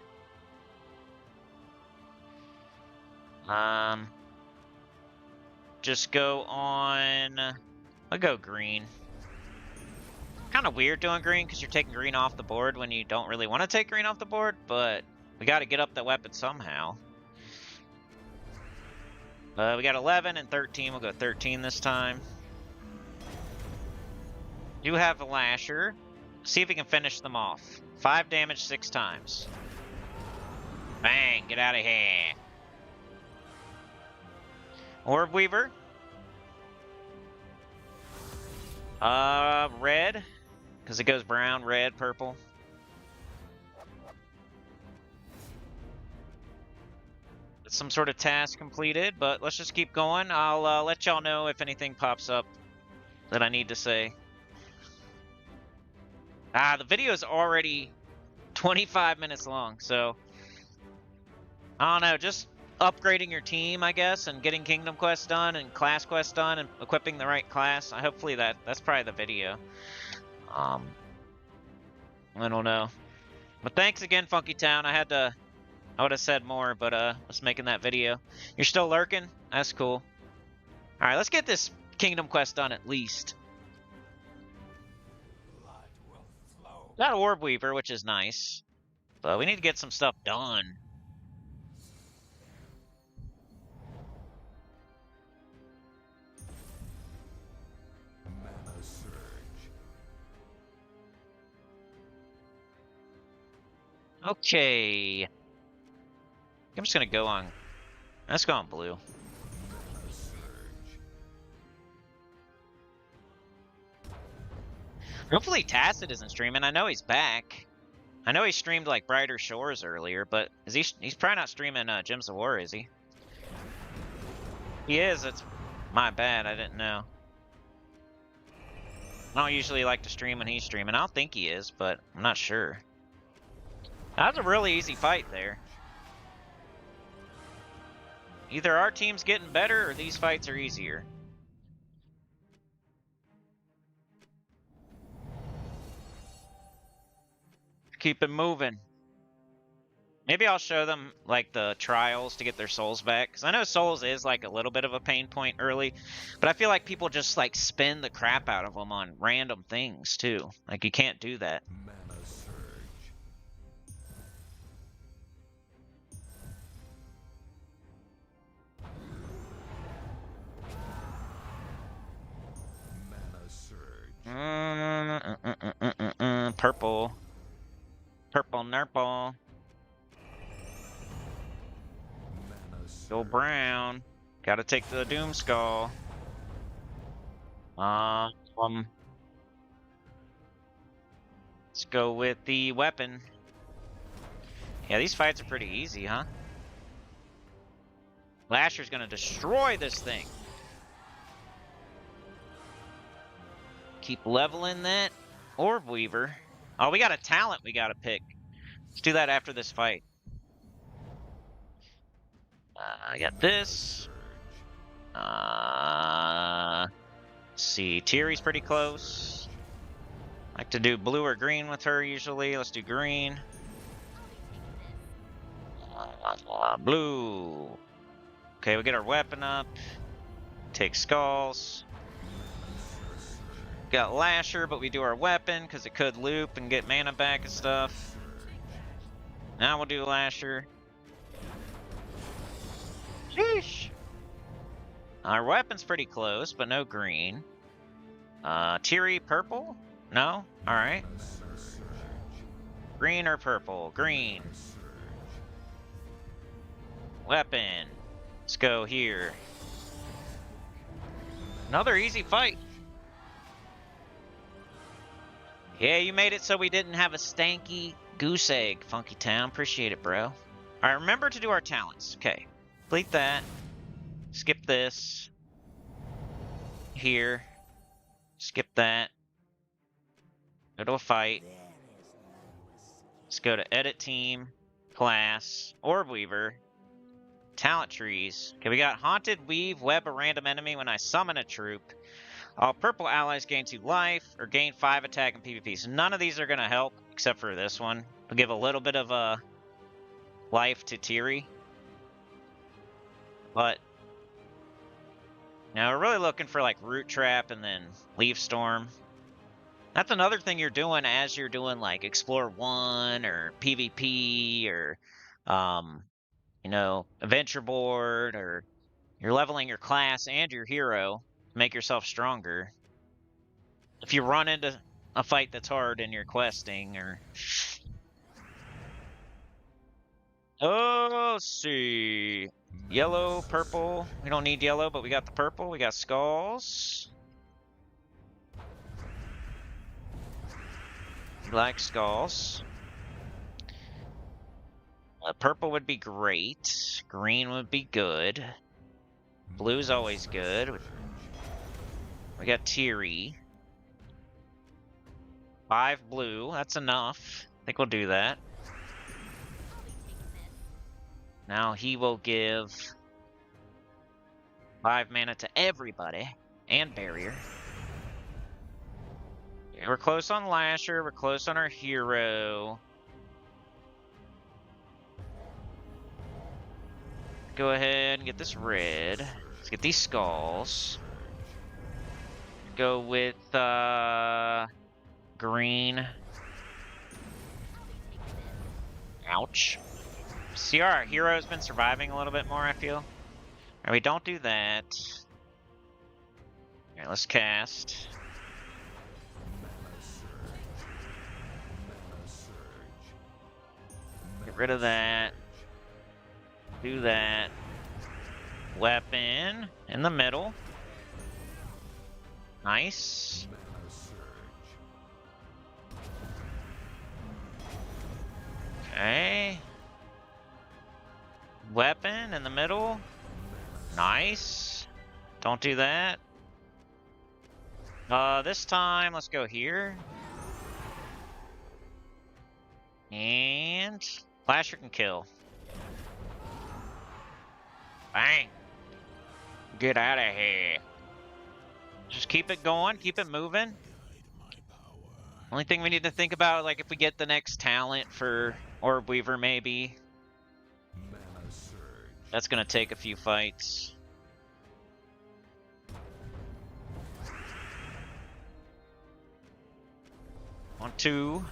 Just go on... I'll go green. Kind of weird doing green because you're taking green off the board when you don't really want to take green off the board, but we got to get up that weapon somehow. We got 11 and 13. We'll go 13 this time. You have a Lasher. See if we can finish them off. 5 damage 6 times. Bang! Get out of here. Orb Weaver. Red, because it goes brown, red, purple. It's some sort of task completed, but let's just keep going. I'll let y'all know if anything pops up that I need to say. The video is already 25 minutes long, so I don't know, just upgrading your team, I guess, and getting kingdom quests done and class quests done and equipping the right class. Hopefully that's probably the video. I don't know. But thanks again, Funky Town. I would have said more, but was making that video. You're still lurking? That's cool. Alright, let's get this kingdom quest done at least. Blood will flow. Got Orb Weaver, which is nice. But we need to get some stuff done. Mana surge. Okay. I'm just gonna go on. Let's go on blue. Mana surge. Hopefully Tacit isn't streaming. I know he's back. I know he streamed like Brighter Shores earlier, but is he's probably not streaming Gems of War, is he? He is. It's my bad. I didn't know. I don't usually like to stream when he's streaming. I don't think he is, but I'm not sure. That was a really easy fight there. Either our team's getting better or these fights are easier. Keep it moving. Maybe I'll show them like the trials to get their souls back, because I know souls is like a little bit of a pain point early, but I feel like people just like spend the crap out of them on random things too. Like you can't do that. Mana surge. Mana surge. purple. Purple nurple. Mana Go surge. brown. Gotta take the Doom Skull. Let's go with the weapon. Yeah, these fights are pretty easy, huh? Lasher's gonna destroy this thing. Keep leveling that Orb Weaver. Oh, we got a talent we gotta pick. Let's do that after this fight. I got this. Let's see. Tiri's pretty close. Like to do blue or green with her usually. Let's do green. Blue. Okay, we get our weapon up. Take skulls. Got Lasher, but we do our weapon because it could loop and get mana back and stuff. Now we'll do Lasher. Sheesh. Our weapon's pretty close, but no green. Tiri purple? No? Alright. Green or purple? Green. Weapon. Let's go here. Another easy fight. Yeah, you made it so we didn't have a stanky goose egg, Funky Town. Appreciate it, bro. Alright, remember to do our talents. Okay. Complete that. Skip this. Here. Skip that. Go to a fight. Let's go to Edit Team. Class. Orb Weaver. Talent trees. Okay, we got Haunted Weave, Web a random enemy when I summon a troop. All purple allies gain 2 life or gain 5 attack in PvP. So none of these are going to help except for this one. We'll give a little bit of a life to Tiri. But now we're really looking for like Root Trap and then Leaf Storm. That's another thing you're doing as you're doing like Explore 1 or PvP or you know, Adventure Board, or you're leveling your class and your hero to make yourself stronger. If you run into a fight that's hard and you're questing, or... Oh, let's see. Yellow, purple. We don't need yellow, but we got the purple. We got skulls. We like skulls. Purple would be great. Green would be good. Blue's always good. We got Tiri. 5 blue. That's enough. I think we'll do that. Now he will give 5 mana to everybody. And Barrier. Yeah, we're close on Lasher. We're close on our hero. Go ahead and get this red. Let's get these skulls. Go with green. Ouch. See, our hero's been surviving a little bit more, I feel. Alright, we don't do that. Alright, let's cast. Get rid of that. Do that. Weapon in the middle. Nice. Okay. Weapon in the middle. Nice. Don't do that. This time, let's go here. And Flasher can kill. Bang. Get out of here. Just keep it going, keep it moving. Only thing we need to think about, like if we get the next talent for Orb Weaver maybe. That's gonna take a few fights. One, two.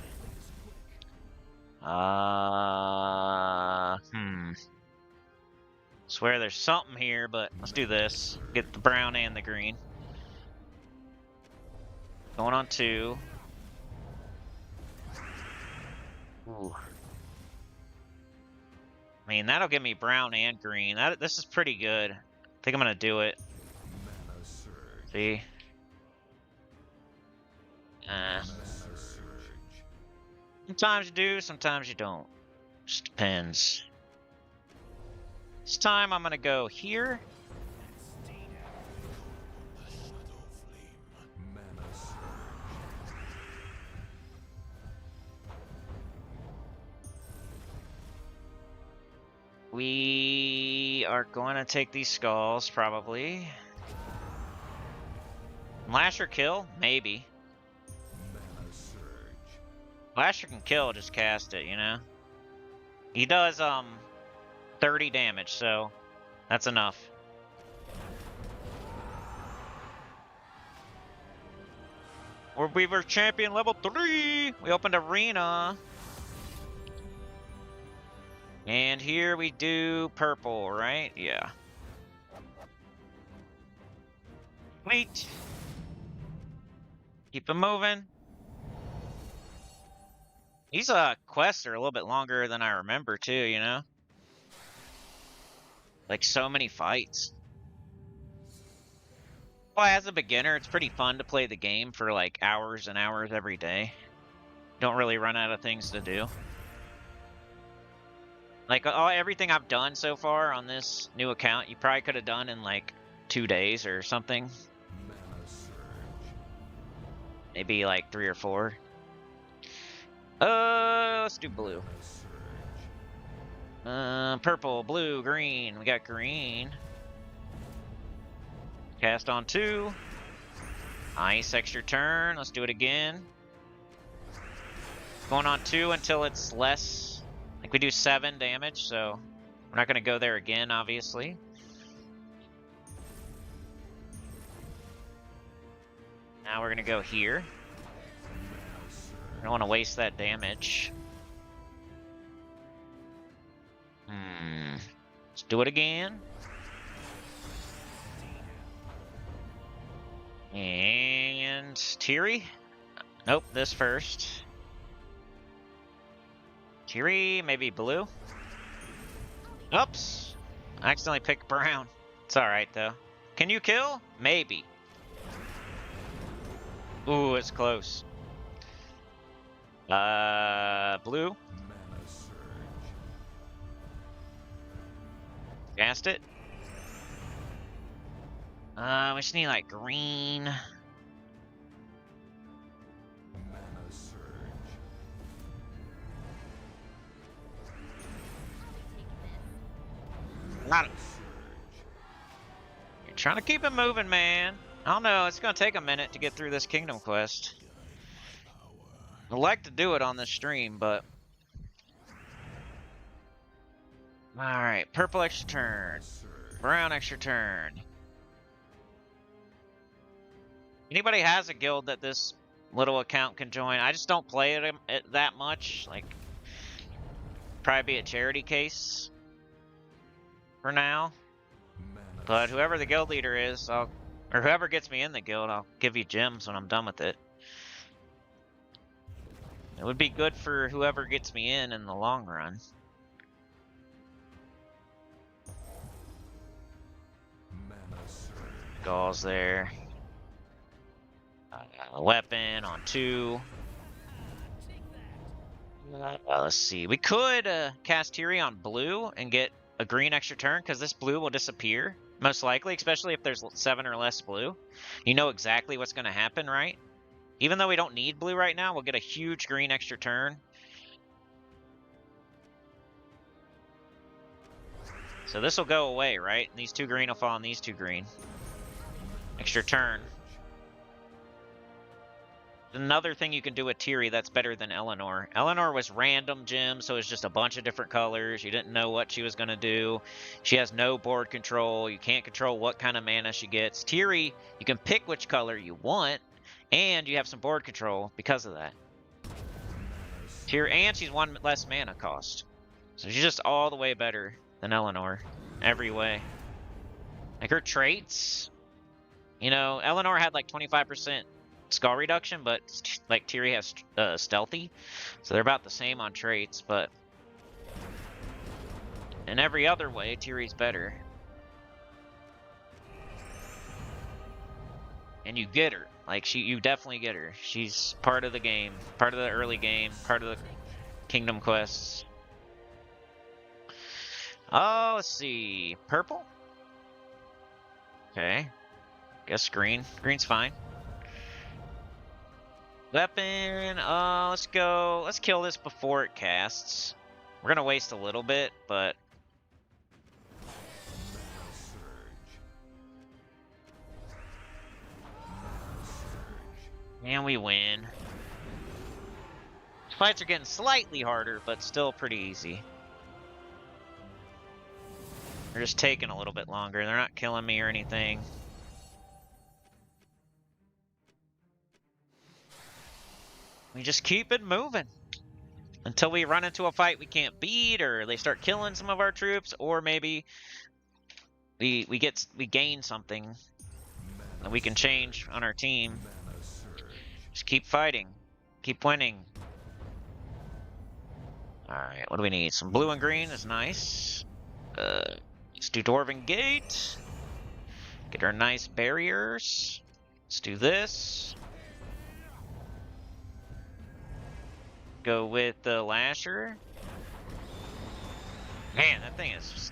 Swear there's something here, but let's do this. Get the brown and the green. Going on 2. Ooh. I mean, that'll give me brown and green. This is pretty good. I think I'm gonna do it. Mana surge. See? Mana surge. Sometimes you do, sometimes you don't. Just depends. This time I'm gonna go here. Mana surge. We are going to take these skulls, probably. Lasher kill? Maybe. Mana surge. Lasher can kill, just cast it, you know? He does, 30 damage, so that's enough. We were champion level 3! We opened arena. And here we do purple, right? Yeah. Wait. Keep him moving. These quests are a little bit longer than I remember too, you know? Like so many fights. Well, as a beginner, it's pretty fun to play the game for like hours and hours every day. Don't really run out of things to do. Like everything I've done so far on this new account, you probably could have done in like 2 days or something. Mana surge. Maybe like 3 or 4. Let's do blue. Mana surge. Purple, blue, green. We got green. Cast on 2. Nice extra turn. Let's do it again. Going on 2 until it's less. Like we do 7 damage, so we're not going to go there again, obviously. Now we're going to go here. I don't want to waste that damage. Let's do it again. And Tiri? Nope, this first. Tiri, maybe blue? Oops! I accidentally picked brown. It's alright though. Can you kill? Maybe. Ooh, it's close. Blue? Mana surge. Cast it. We just need like green. Mana surge. Got him. Surge. You're trying to keep it moving, man. I don't know, it's gonna take a minute to get through this kingdom quest. I'd like to do it on this stream, but... Alright, purple extra turn. Surge. Brown extra turn. Anybody has a guild that this little account can join? I just don't play it that much. Like, probably be a charity case for now. Mana But whoever the guild leader is, or whoever gets me in the guild, I'll give you gems when I'm done with it. It would be good for whoever gets me in the long run. Mana surge. Gauls there. Weapon on 2. Let's see. We could cast Tiri on blue and get a green extra turn, because this blue will disappear, most likely, especially if there's 7 or less blue. You know exactly what's going to happen, right? Even though we don't need blue right now, we'll get a huge green extra turn. So this will go away, right? And these 2 green will fall on these 2 green. Extra turn. Another thing you can do with Tiri that's better than Eleanor. Eleanor was random gems, so it was just a bunch of different colors. You didn't know what she was going to do. She has no board control. You can't control what kind of mana she gets. Tiri, you can pick which color you want, and you have some board control because of that. Tiri, and she's 1 less mana cost. So she's just all the way better than Eleanor. Every way. Like her traits, you know, Eleanor had like 25% skull reduction, but like Tiri has stealthy, so they're about the same on traits, but in every other way, Tiri's better. And you get her. Like, you definitely get her. She's part of the game, part of the early game, part of the Kingdom quests. Oh, let's see. Purple? Okay. Guess green. Green's fine. Weapon, let's go. Let's kill this before it casts. We're gonna waste a little bit, but... And we win. Fights are getting slightly harder, but still pretty easy. They're just taking a little bit longer. They're not killing me or anything. We just keep it moving until we run into a fight we can't beat, or they start killing some of our troops, or maybe we gain something that we can change on our team. Just keep fighting, keep winning. All right, what do we need? Some blue and green is nice. Let's do Dwarven Gate. Get our nice barriers. Let's do this. Go with the Lasher. Man, that thing is just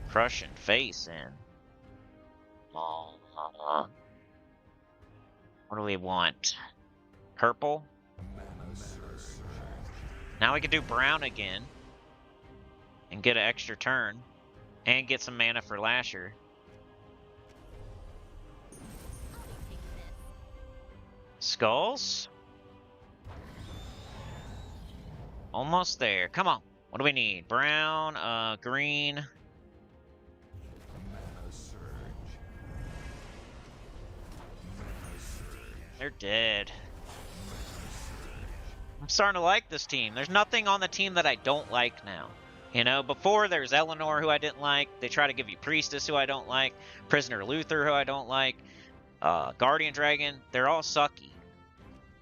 crushing face in. What do we want? Purple. Now we can do brown again and get an extra turn and get some mana for Lasher. Skulls? Almost there. Come on. What do we need? Brown, green. They're dead. I'm starting to like this team. There's nothing on the team that I don't like now. You know, before there's Eleanor, who I didn't like. They try to give you Priestess, who I don't like. Prisoner Luther, who I don't like. Guardian Dragon. They're all sucky.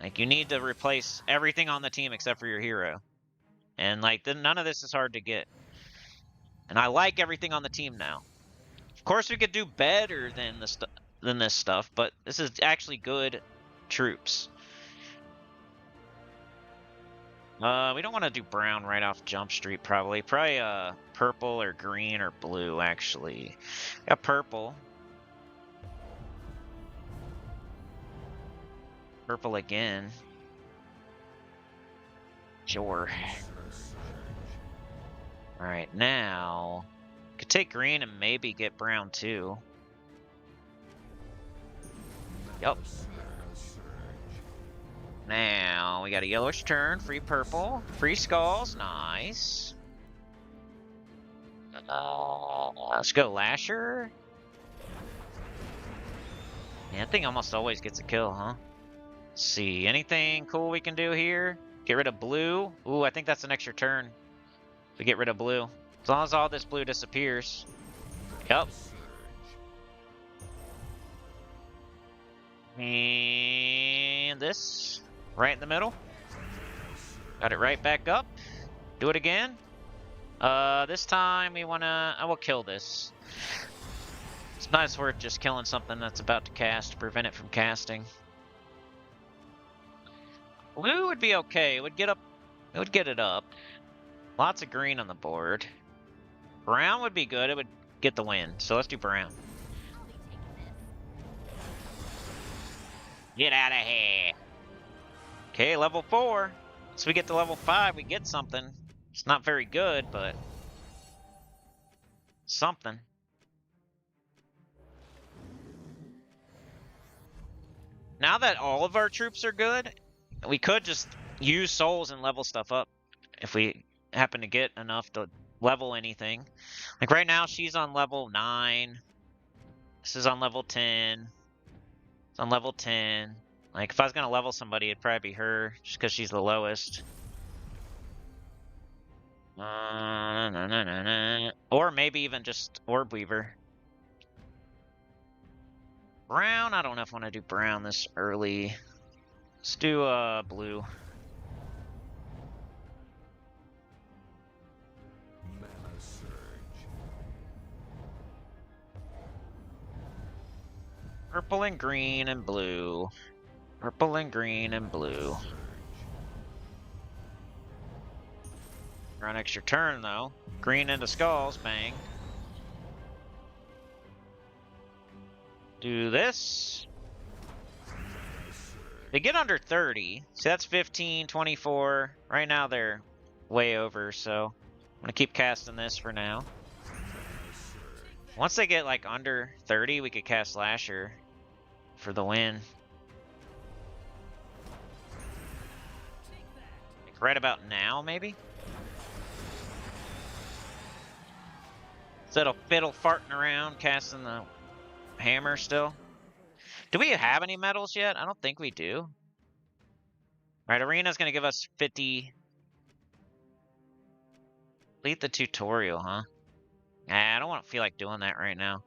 Like, you need to replace everything on the team except for your hero. And, like, none of this is hard to get. And I like everything on the team now. Of course, we could do better than this stuff, but this is actually good troops. We don't want to do brown right off Jump Street, probably. Probably purple or green or blue, actually. Got purple. Purple again. Sure. Alright, now... Could take green and maybe get brown, too. Yup. Now, we got a yellowish turn, free purple, free skulls, nice. Let's go Lasher. Yeah, that thing almost always gets a kill, huh? Let's see, anything cool we can do here? Get rid of blue. Ooh, I think that's an extra turn. If we get rid of blue. As long as all this blue disappears. Yup. And this. Right in the middle. Got it right back up. Do it again. This time we wanna... I will kill this. It's not worth just killing something that's about to cast to prevent it from casting. Blue would be okay. It would get up. It would get it up. Lots of green on the board. Brown would be good. It would get the win. So let's do brown. Get out of here. Okay, level 4. Once we get to level 5, we get something. It's not very good, but something. Now that all of our troops are good, we could just use souls and level stuff up if we happen to get enough to level anything. Like right now, she's on level 9. This is on level 10. It's on level 10. Like, if I was going to level somebody, it'd probably be her, just because she's the lowest. Or maybe even just Orb Weaver. Brown? I don't know if I want to do brown this early. Let's do blue. Mana surge. Purple and green and blue. Purple and green and blue. Surge. Run extra turn though. Green into skulls, bang. Do this. They get under 30. So that's 15, 24. Right now they're way over, so I'm gonna keep casting this for now. Once they get like under 30, we could cast Lasher for the win. Like right about now, maybe? Instead of fiddle farting around, casting the hammer still. Do we have any medals yet? I don't think we do. Alright, Arena's gonna give us 50. Complete the tutorial, huh? Nah, I don't want to feel like doing that right now.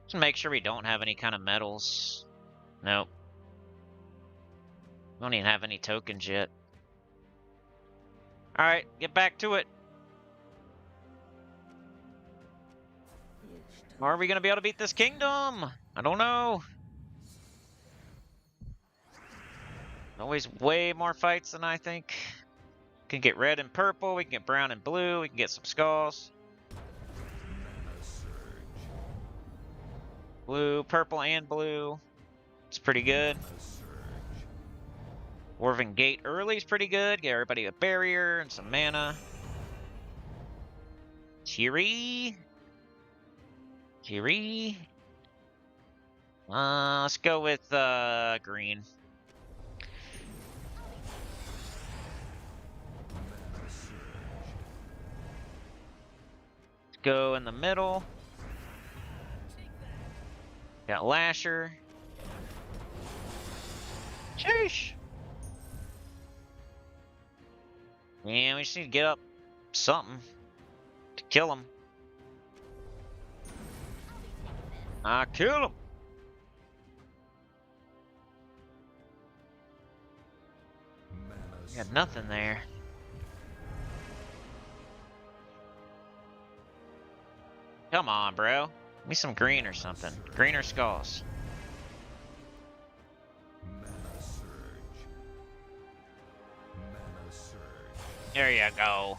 Just make sure we don't have any kind of medals. Nope. We don't even have any tokens yet. Alright, get back to it. Are we gonna be able to beat this kingdom? I don't know. Always way more fights than I think. Can get red and purple, we can get brown and blue, we can get some skulls. Mana surge. Blue, purple, and blue. It's pretty good. Mana surge. Dwarven Gate early is pretty good. Get everybody a barrier and some mana. Cheery. Cheery. Let's go with green. Mana surge. Go in the middle. Got Lasher. Sheesh. Man, we just need to get up something to kill him. I kill him. Mana Got nothing there. Come on, bro. Give me some green or something. Green or skulls. Mana surge. Mana surge. There you go.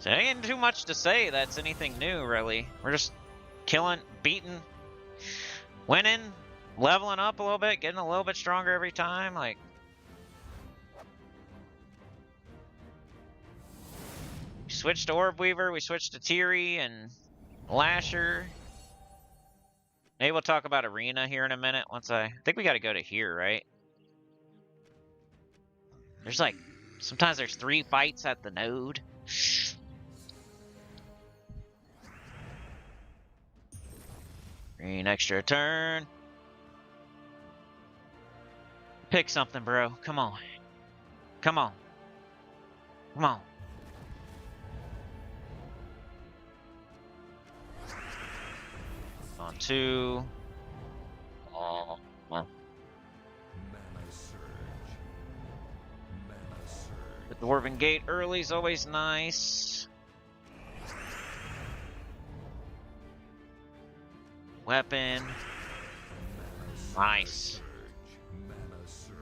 So there ain't too much to say that's anything new, really. We're just killing, beating, winning, leveling up a little bit, getting a little bit stronger every time. Like, we switched to Orb Weaver, we switched to Tiri and Lasher. Maybe we'll talk about Arena here in a minute. I think we got to go to here, right? There's like, sometimes there's 3 fights at the node. Green extra turn. Pick something, bro. Come on. Come on. Come on. On 2. Oh, well. Mana surge. Mana surge. The Dwarven Gate early is always nice. Weapon. Nice. Surge. Mana surge.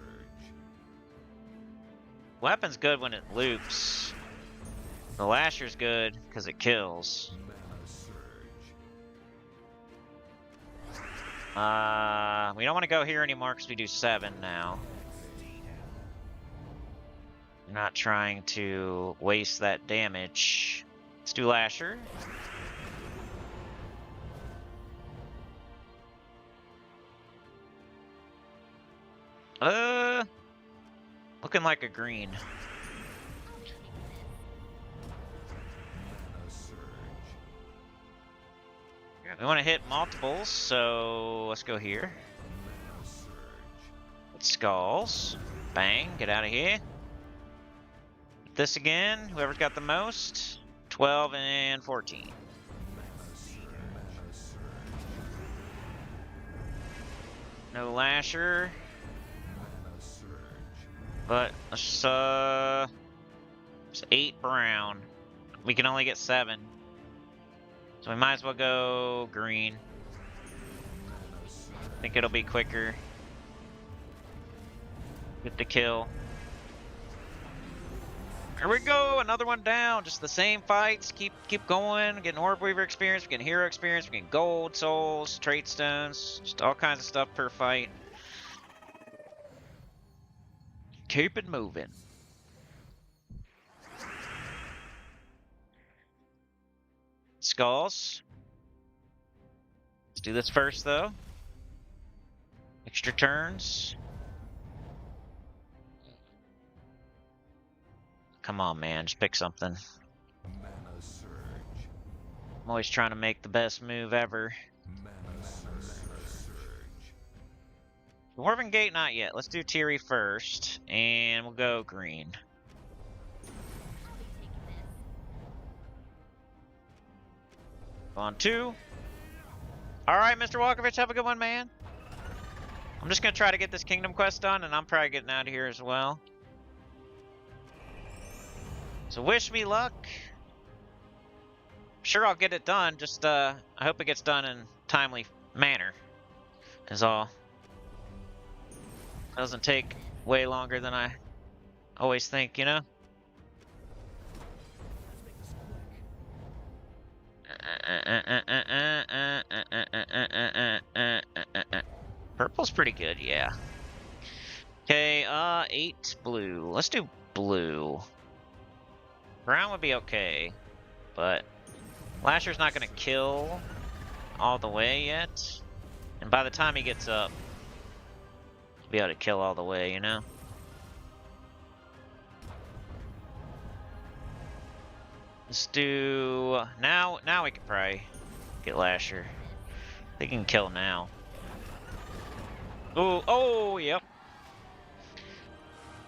Weapon's good when it loops. The Lasher's good because it kills. Mana surge. We don't want to go here anymore because we do 7 now. I'm not trying to waste that damage. Let's do Lasher. Looking like a green. Mana surge. We want to hit multiples, so let's go here. Mana surge. Skulls. Bang, get out of here. This again, whoever's got the most. 12 and 14. Mana surge. Mana surge. No Lasher. Mana surge. But let's it's 8 brown. We can only get 7. So we might as well go green. Mana surge. I think it'll be quicker. Get the kill. Here we go, another one down. Just the same fights. Keep going. Getting Orb Weaver experience, we're getting hero experience, we're getting gold, souls, trait stones, just all kinds of stuff per fight. Keep it moving. Skulls. Let's do this first though. Extra turns. Come on, man, just pick something. Mana surge. I'm always trying to make the best move ever. Mana surge. Dwarven Gate, not yet. Let's do Tiri first, and we'll go green. On 2. Alright, Mr. Walkovich, have a good one, man. I'm just gonna try to get this Kingdom Quest done, and I'm probably getting out of here as well. So wish me luck. Sure, I'll get it done, just I hope it gets done in timely manner, is all. Doesn't take way longer than I always think, you know? Purple's pretty good, yeah. Okay, 8 blue. Let's do blue. Brown would be okay, but Lasher's not gonna kill all the way yet. And by the time he gets up, he'll be able to kill all the way, you know? Let's do... Now we can probably get Lasher. They can kill now. Ooh, oh, yep.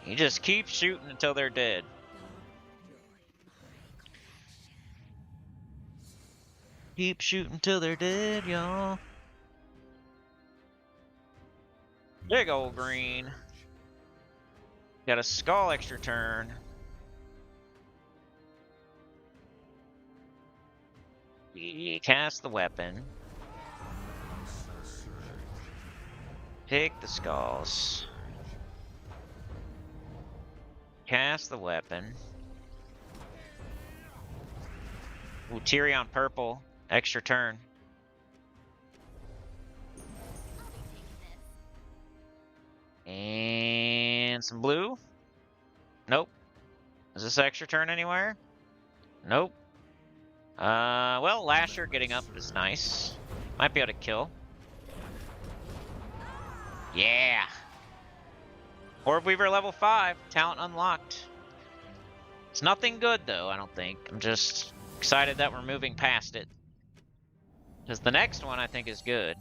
You just keep shooting until they're dead. Keep shooting till they're dead, y'all. Big old green. Got a skull extra turn. Cast the weapon. Pick the skulls. Cast the weapon. Ooh, Tiri on purple. Extra turn. And some blue. Nope. Is this extra turn anywhere? Nope. Well, Lasher getting up is nice. Might be able to kill. Yeah. Orb Weaver level 5. Talent unlocked. It's nothing good, though, I don't think. I'm just excited that we're moving past it. Because the next one, I think, is good.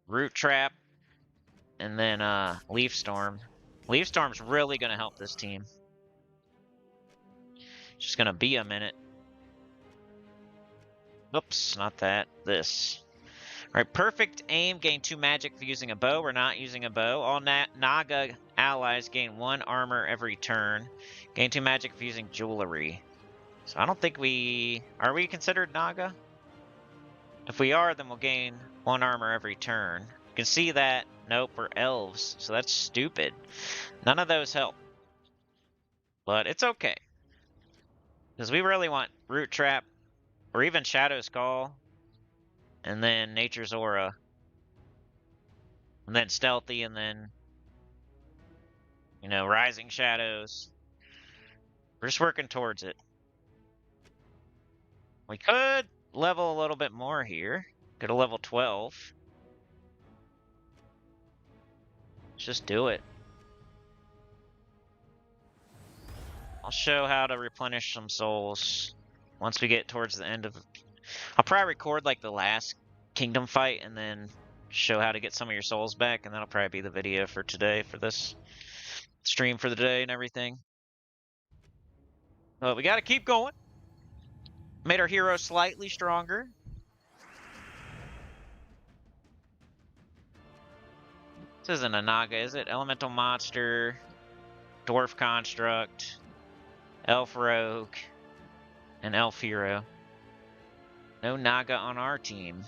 Root Trap. And then, Leaf Storm. Leaf Storm's really going to help this team. Just going to be a minute. Oops, not that. This. Alright, perfect aim. Gain 2 magic for using a bow. We're not using a bow. All Naga allies gain 1 armor every turn. Gain 2 magic for using jewelry. So I don't think we... Are we considered Naga? If we are, then we'll gain 1 armor every turn. You can see that. Nope, we're elves. So that's stupid. None of those help. But it's okay. Because we really want Root Trap. Or even Shadow's Call. And then Nature's Aura. And then Stealthy, and then... You know, Rising Shadows. We're just working towards it. We could level a little bit more here. Go to level 12. Let's just do it. I'll show how to replenish some souls once we get towards the end of... I'll probably record like the last kingdom fight and then show how to get some of your souls back, and that'll probably be the video for today, for this stream for the day and everything. But we gotta keep going. Made our hero slightly stronger. This isn't a Naga, is it? Elemental Monster, Dwarf Construct, Elf Rogue, and Elf Hero. No Naga on our team.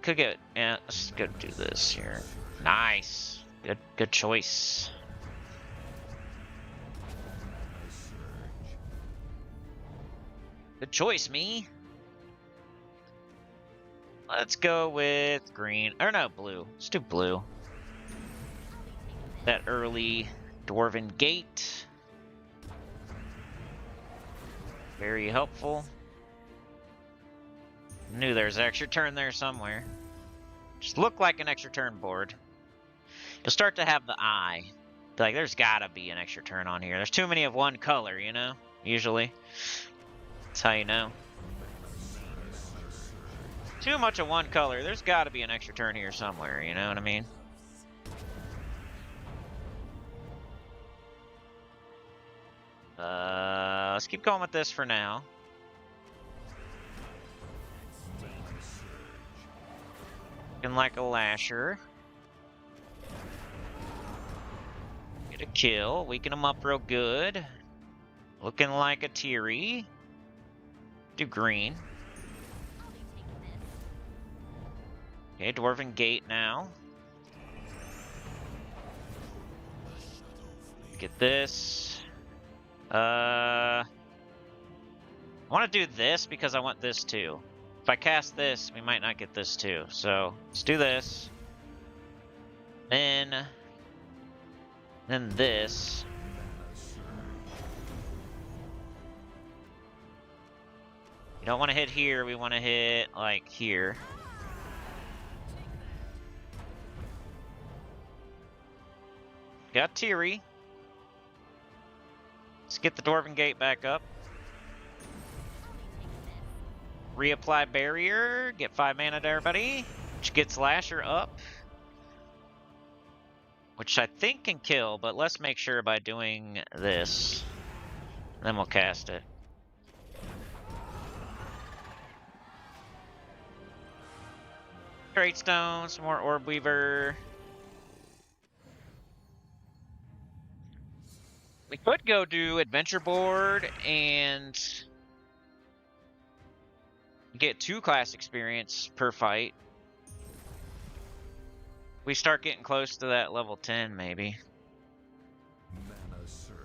Could get, yeah, let's go do this here. Nice. Good choice. Good choice, me. Let's go with green, or no, blue. Let's do blue. That early Dwarven Gate. Very helpful. Knew there was an extra turn there somewhere. Just looked like an extra turn board. You'll start to have the eye. Like, there's gotta be an extra turn on here. There's too many of one color, you know? Usually. That's how you know. Too much of one color. There's gotta be an extra turn here somewhere, you know what I mean? Let's keep going with this for now. Looking like a Lasher. Get a kill. Weaken him up real good. Looking like a Teary. Do green. Okay, Dwarven Gate now. Get this. I want to do this because I want this too. If I cast this, we might not get this too. So let's do this. Then this. We don't want to hit here. We want to hit like here. Got Teary. Let's get the Dwarven Gate back up. Reapply Barrier. Get 5 mana to everybody. Which gets Lasher up. Which I think can kill, but let's make sure by doing this. Then we'll cast it. Great Stone, some more Orb Weaver. We could go do Adventure Board and get 2 class experience per fight. We start getting close to that level 10, maybe. Mana surge.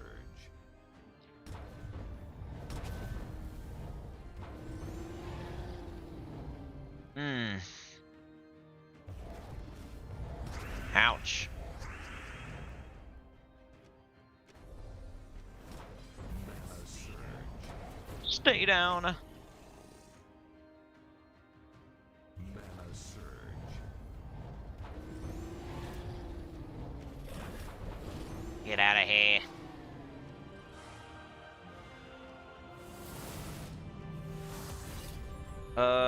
Ouch. Mana surge. Stay down. Mana surge. Get out of here.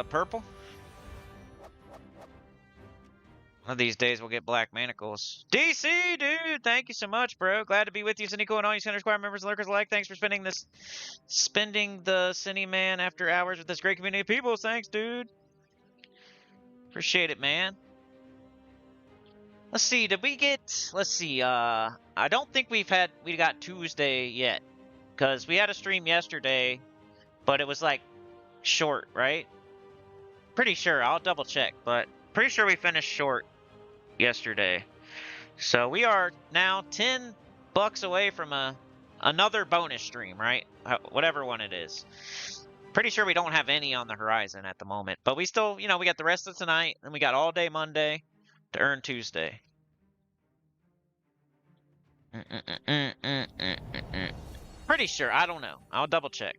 Purple? One of these days we'll get black manacles. DC, dude! Thank you so much, bro. Glad to be with you, Cynical, and all you Center Squad members and lurkers alike. Thanks for spending the Cine Man after hours with this great community of people. Thanks, dude. Appreciate it, man. Let's see, did we get... Let's see, I don't think we got Tuesday yet. Because we had a stream yesterday, but it was, like, short, right? Pretty sure. I'll double check, but pretty sure we finished short yesterday. So we are now $10 away from another bonus stream, right? Whatever one it is. Pretty sure we don't have any on the horizon at the moment. But we still, you know, we got the rest of tonight, and we got all day Monday to earn Tuesday. Pretty sure. I don't know. I'll double check.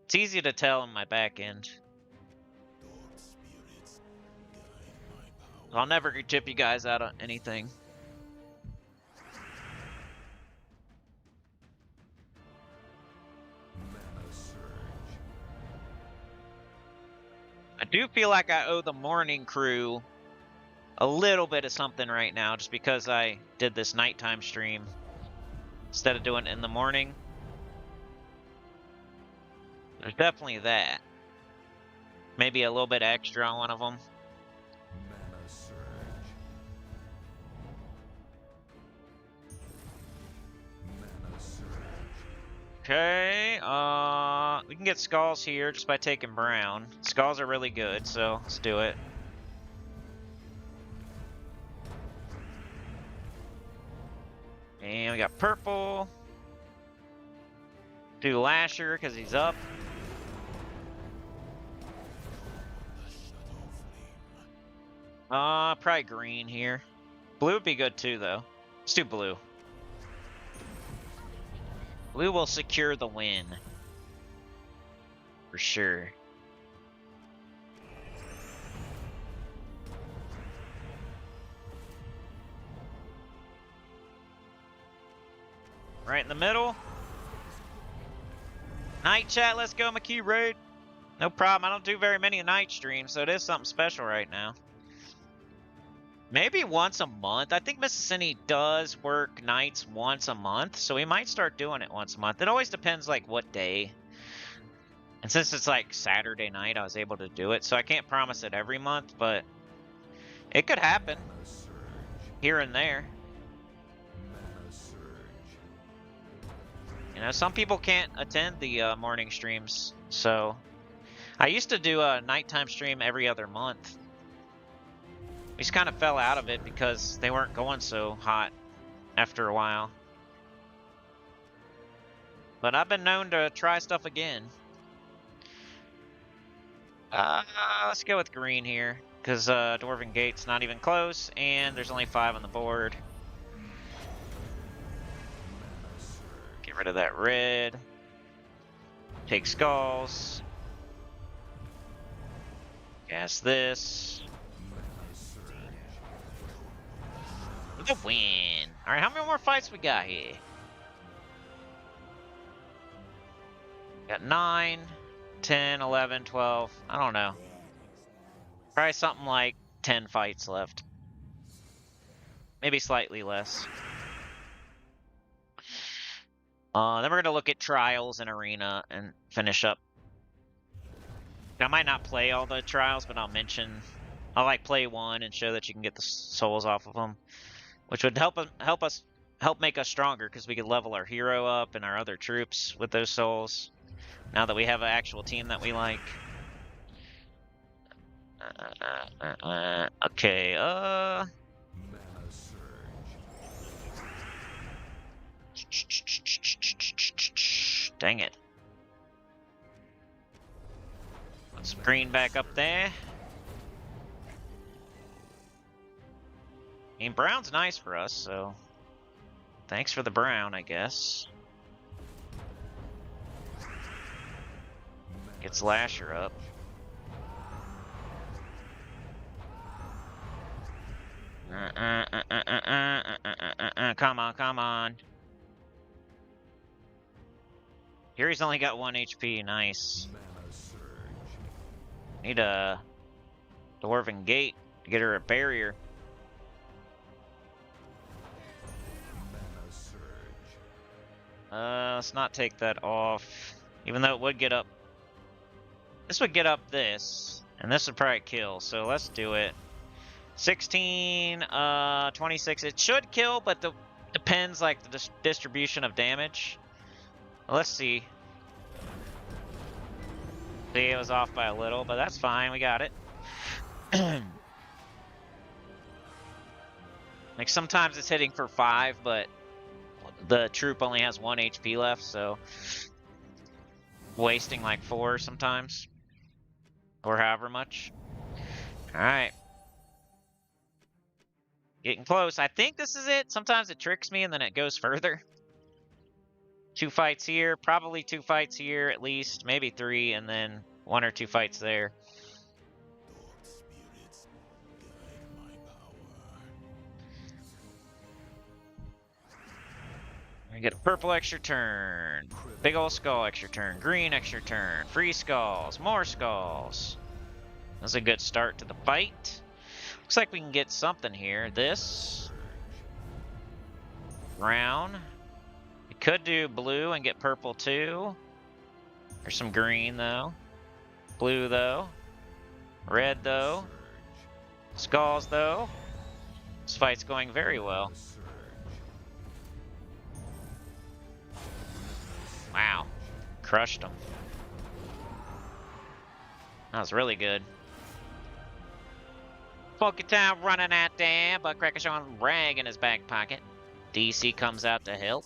It's easy to tell in my back end. I'll never tip you guys out of anything. Mana surge. I do feel like I owe the morning crew a little bit of something right now, just because I did this nighttime stream instead of doing it in the morning. There's definitely that. Maybe a little bit extra on one of them. Mana surge. Mana surge. Okay, we can get skulls here just by taking brown. Skulls are really good, so let's do it. And we got purple. Do Lasher because he's up. Probably green here. Blue would be good too, though. Let's do blue. Blue will secure the win. For sure. Right in the middle. Night chat, let's go, McKee raid. No problem. I don't do very many night streams, so it is something special right now. Maybe once a month. I think Mississippi does work nights once a month, so we might start doing it once a month. It always depends like what day. And since it's like Saturday night, I was able to do it, so I can't promise it every month, but it could happen Mana surge. here and there. Mana surge. You know, some people can't attend the morning streams, so I used to do a nighttime stream every other month. We just kind of fell out of it because they weren't going so hot after a while. But I've been known to try stuff again. Let's go with green here, because Dwarven Gate's not even close, and there's only 5 on the board. Get rid of that red. Take skulls. Gas this. The win. Alright, how many more fights we got here? Got 9, 10, 11, 12. I don't know. Probably something like 10 fights left. Maybe slightly less. Then we're going to look at trials and arena and finish up. I might not play all the trials, but I'll mention. I'll like play one and show that you can get the souls off of them, which would help make us stronger because we could level our hero up and our other troops with those souls. Now that we have an actual team that we like. Okay. Mana surge. Dang it. Put some green back up there. I mean, brown's nice for us, so thanks for the brown, I guess. Gets Lasher up. Come on, come on. Here he's only got 1 HP, nice. Mana surge. Need a Dwarven Gate to get her a barrier. Mana surge. Let's not take that off. Even though it would get up. This would get up this. And this would probably kill, so let's do it. 16, 26. It should kill, but depends like the distribution of damage. Let's see. See, it was off by a little, but that's fine. We got it. Like sometimes it's hitting for 5, but the troop only has 1 HP left, so wasting like 4 sometimes, or however much. All right. Getting close. I think this is it. Sometimes it tricks me and then it goes further. 2 fights here, probably 2 fights here at least, maybe 3, and then 1 or 2 fights there. Dark spirits guide my power. We get a purple extra turn, big old skull extra turn, green extra turn, free skulls, more skulls. That's a good start to the fight. Looks like we can get something here. This brown. We could do blue and get purple too. There's some green though. Blue though. Red, though. Skulls, though. This fight's going very well. Wow. Crushed him. That was really good. Poke Town running out there, but Cracker showing rag in his back pocket. DC comes out to help.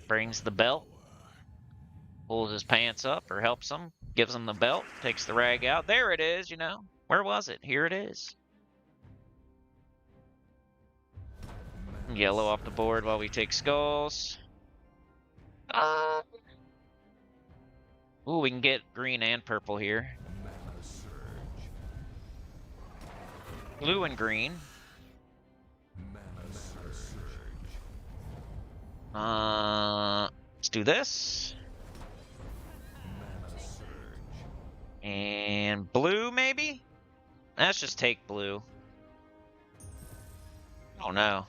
Brings the belt. Pulls his pants up or helps him. Gives him the belt. Takes the rag out. There it is, you know. Where was it? Here it is. Yellow off the board while we take skulls. Ooh, we can get green and purple here. Blue and green. Let's do this. And blue, maybe? Let's just take blue. Oh no.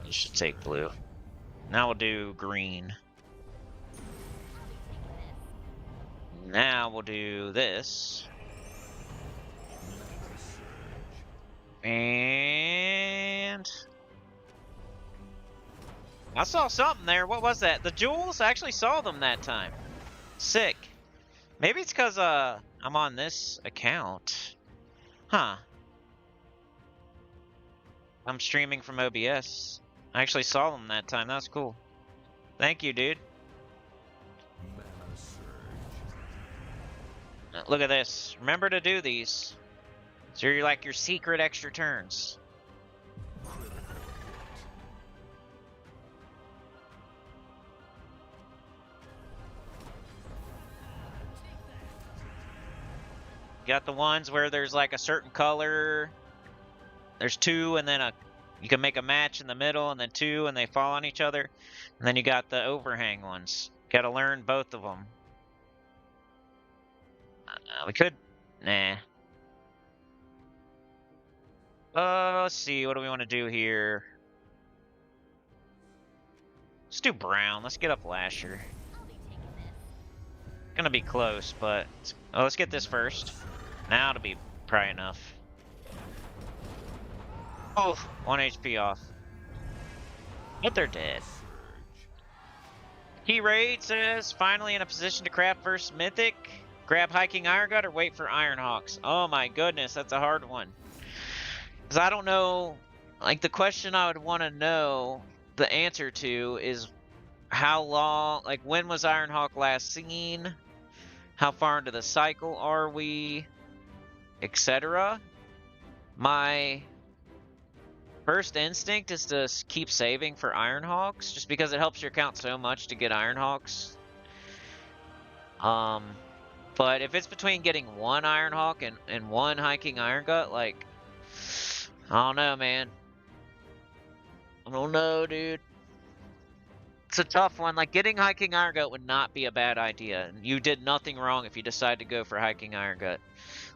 You should take blue. Now we'll do green. Now we'll do this. And I saw something there. What was that? The jewels? I actually saw them that time. Sick. Maybe it's because I'm on this account. Huh. I'm streaming from OBS. I actually saw them that time. That's cool. Thank you, dude. Look at this. Remember to do these. So you're like your secret extra turns. Got the ones where there's like a certain color. There's two and then you can make a match in the middle and then two and they fall on each other. And then you got the overhang ones. Got to learn both of them. We could... Nah. Let's see. What do we want to do here? Let's do brown. Let's get up Lasher. Gonna be close, but... Oh, let's get this first. Now it'll be probably enough. Oh, 1 HP off. But they're dead. Key Raid says, finally in a position to craft first Mythic. Grab Hiking Iron Gut or wait for Ironhawks. Oh my goodness, that's a hard one. Because I don't know, like the question I would want to know the answer to is how long, like when was Ironhawk last seen? How far into the cycle are we? Etc. My first instinct is to keep saving for Ironhawks, just because it helps your account so much to get Ironhawks. But if it's between getting one Ironhawk and one Hiking Iron Gut, like, I don't know, man. I don't know, dude. It's a tough one. Like, getting Hiking Iron Gut would not be a bad idea. You did nothing wrong if you decide to go for Hiking Iron Gut.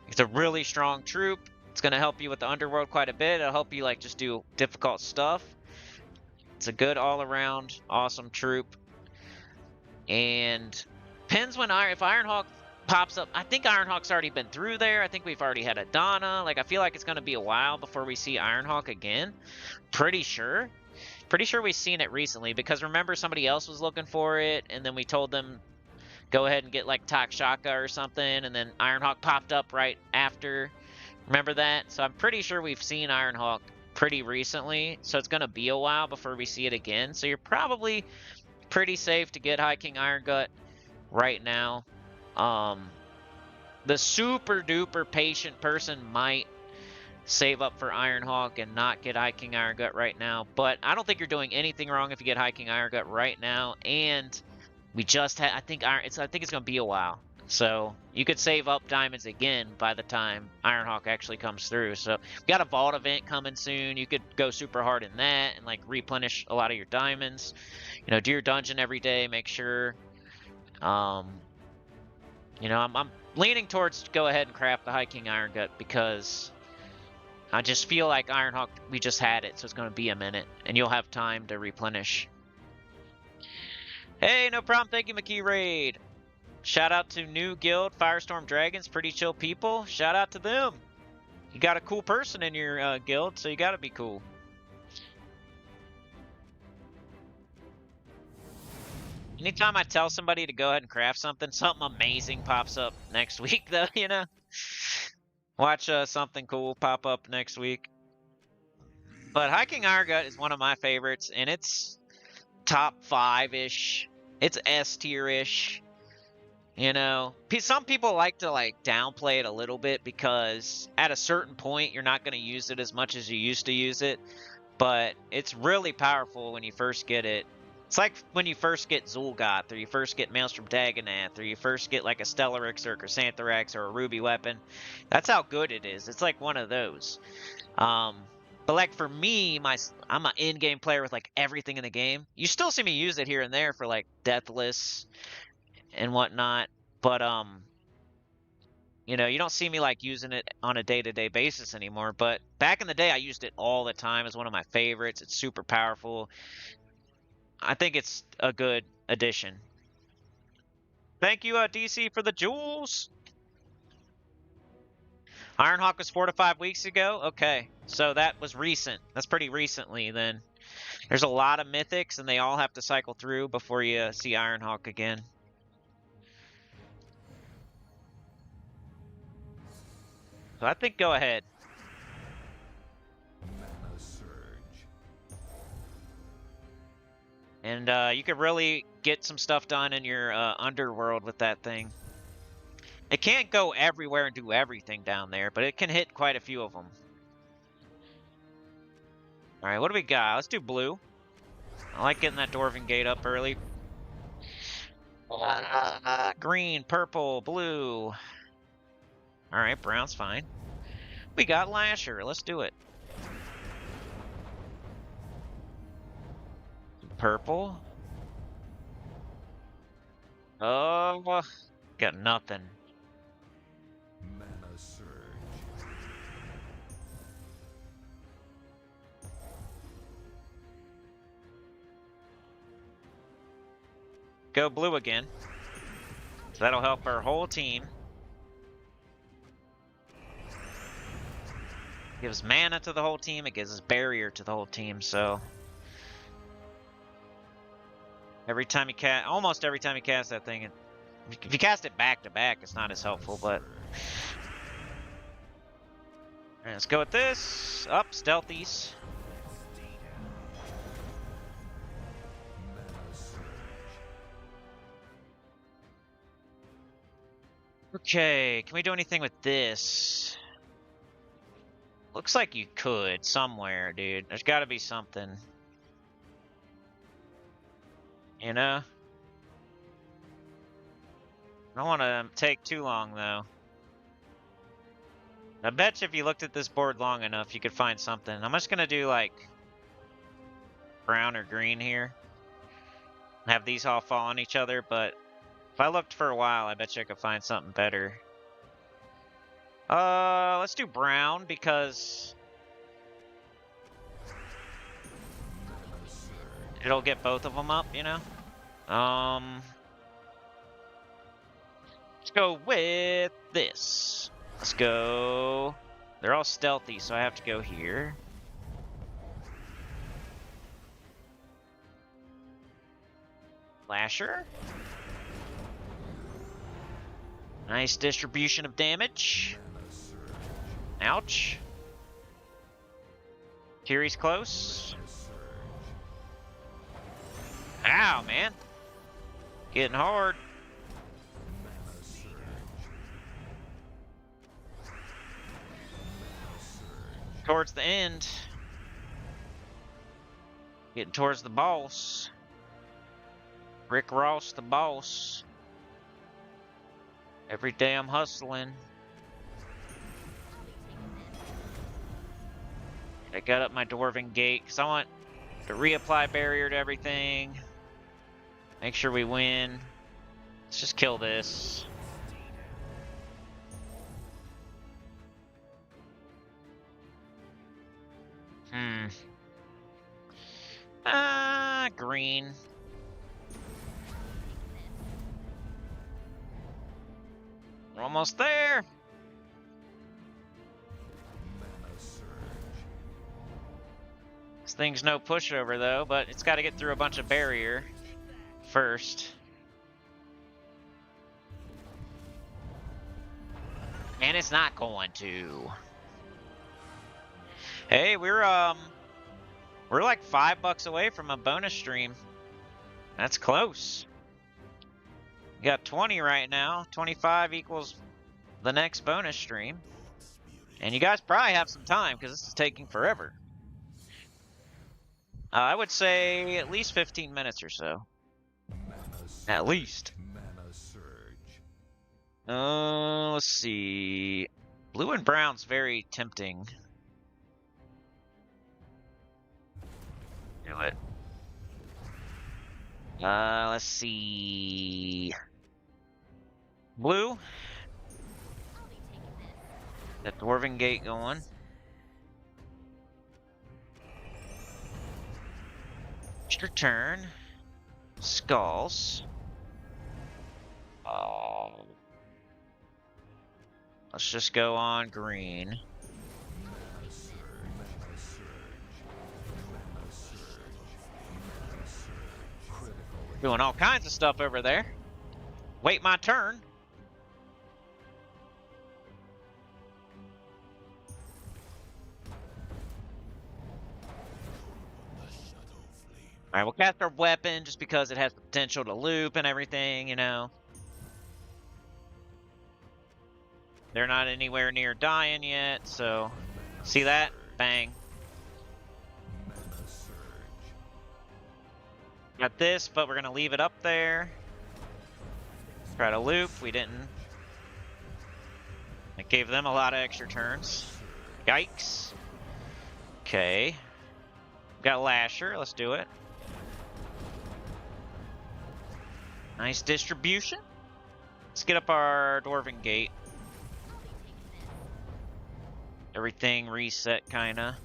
It's a really strong troop. It's going to help you with the underworld quite a bit. It'll help you, like, just do difficult stuff. It's a good all-around awesome troop. And depends when if Ironhawk pops up. I think Ironhawk's already been through there. I think we've already had a Donna. Like, I feel like it's going to be a while before we see Ironhawk again. Pretty sure. Pretty sure we've seen it recently, because remember somebody else was looking for it, and then we told them go ahead and get like Takshaka or something, and then Ironhawk popped up right after. Remember that? So I'm pretty sure we've seen Ironhawk pretty recently, so it's going to be a while before we see it again. So you're probably pretty safe to get Hiking Iron Gut right now. The super duper patient person might save up for Ironhawk and not get Hiking Iron Gut right now, but I don't think you're doing anything wrong if you get Hiking Iron Gut right now. And we just had, I think it's going to be a while, so you could save up diamonds again by the time Ironhawk actually comes through. So we got a vault event coming soon. You could go super hard in that and like replenish a lot of your diamonds. You know, do your dungeon every day. Make sure. You know, I'm leaning towards go ahead and craft the Hiking Iron Gut, because I just feel like Ironhawk, we just had it, so it's going to be a minute, and you'll have time to replenish. Hey, no problem. Thank you, McKee Raid. Shout out to new guild, Firestorm Dragons, pretty chill people. Shout out to them. You got a cool person in your guild, so you gotta be cool. Anytime I tell somebody to go ahead and craft something, something amazing pops up next week, though, you know? Watch something cool pop up next week. But Hiking Iron Gut is one of my favorites, and it's top 5-ish. It's S tier-ish. You know, some people like to downplay it a little bit because at a certain point you're not going to use it as much as you used to use it, but it's really powerful when you first get it. It's like when you first get Zul'Goth, or you first get Maelstrom Dagonath, or you first get like a Stellaryx or a Chrysantherax or a Ruby weapon. That's how good it is. It's like one of those. But like for me, I'm an in-game player with like everything in the game. You still see me use it here and there for like Deathless and whatnot, but you know, you don't see me like using it on a day-to-day basis anymore. But back in the day, I used it all the time. It's one of my favorites. It's super powerful. I think it's a good addition. Thank you, DC, for the jewels. Ironhawk was 4 to 5 weeks ago. Okay, so that was recent. That's pretty recently then. There's a lot of mythics, and they all have to cycle through before you see Ironhawk again. So I think go ahead. Mana surge. And you could really get some stuff done in your underworld with that thing. It can't go everywhere and do everything down there, but it can hit quite a few of them. Alright, what do we got? Let's do blue. I like getting that Dwarven Gate up early. Green, purple, blue. Alright, brown's fine. We got Lasher. Let's do it. Purple. Oh, got nothing. Mana surge. Go blue again. So that'll help our whole team. Gives mana to the whole team. It gives us barrier to the whole team. So every time you cast, almost every time you cast that thing, if you cast it back to back, it's not as helpful. But right, let's go with this. Up, stealthies. Mana surge. Okay, can we do anything with this? Looks like you could somewhere, dude. There's got to be something. You know? I don't want to take too long, though. I bet you if you looked at this board long enough, you could find something. I'm just going to do, like, brown or green here. Have these all fall on each other, but if I looked for a while, I bet you I could find something better. Let's do brown because it'll get both of them up, you know? Let's go with this. Let's go. They're all stealthy, so I have to go here. Lasher. Nice distribution of damage. Ouch. Kiri's close. Ow, man. Getting hard. Towards the end. Getting towards the boss. Rick Ross, the boss. Every day I'm hustling. I got up my Dwarven Gate because I want to reapply barrier to everything. Make sure we win. Let's just kill this. Green. We're almost there. Mana surge. This thing's no pushover though, but it's got to get through a bunch of barrier first. And it's not going to. Hey, we're like $5 away from a bonus stream. That's close. We got 20 right now. 25 equals the next bonus stream. And you guys probably have some time because this is taking forever. I would say at least 15 minutes or so. At least. Mana surge. Let's see. Blue and brown's very tempting. Do it. Let's see. Blue. That Dwarven Gate going. Extra turn. Skulls. Let's just go on green. Mana surge. Mana surge. Mana surge. Mana surge. Critical. Doing all kinds of stuff over there. Wait my turn. Alright, we'll cast our weapon just because it has the potential to loop and everything, you know. They're not anywhere near dying yet, so... See that? Bang. Mana surge. Got this, but we're gonna leave it up there. Try to loop, we didn't. It gave them a lot of extra turns. Yikes. Okay. Got Lasher, let's do it. Nice distribution. Let's get up our Dwarven Gate. Everything reset, kinda.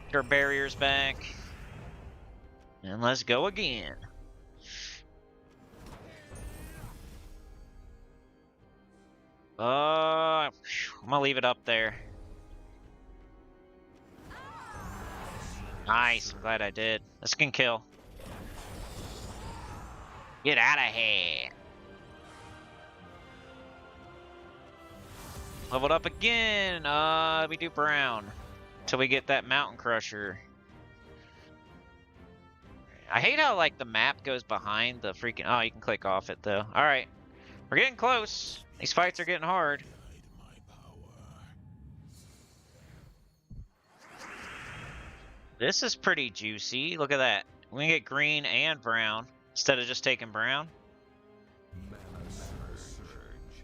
Get our barriers back. And let's go again. I'm gonna leave it up there. Nice, I'm glad I did. This can kill. Get out of here. Leveled up again. We do brown. Till we get that mountain crusher. I hate how like the map goes behind the freaking... Oh, you can click off it though. Alright. We're getting close. These fights are getting hard. This is pretty juicy. Look at that. We can get green and brown instead of just taking brown. Mana surge.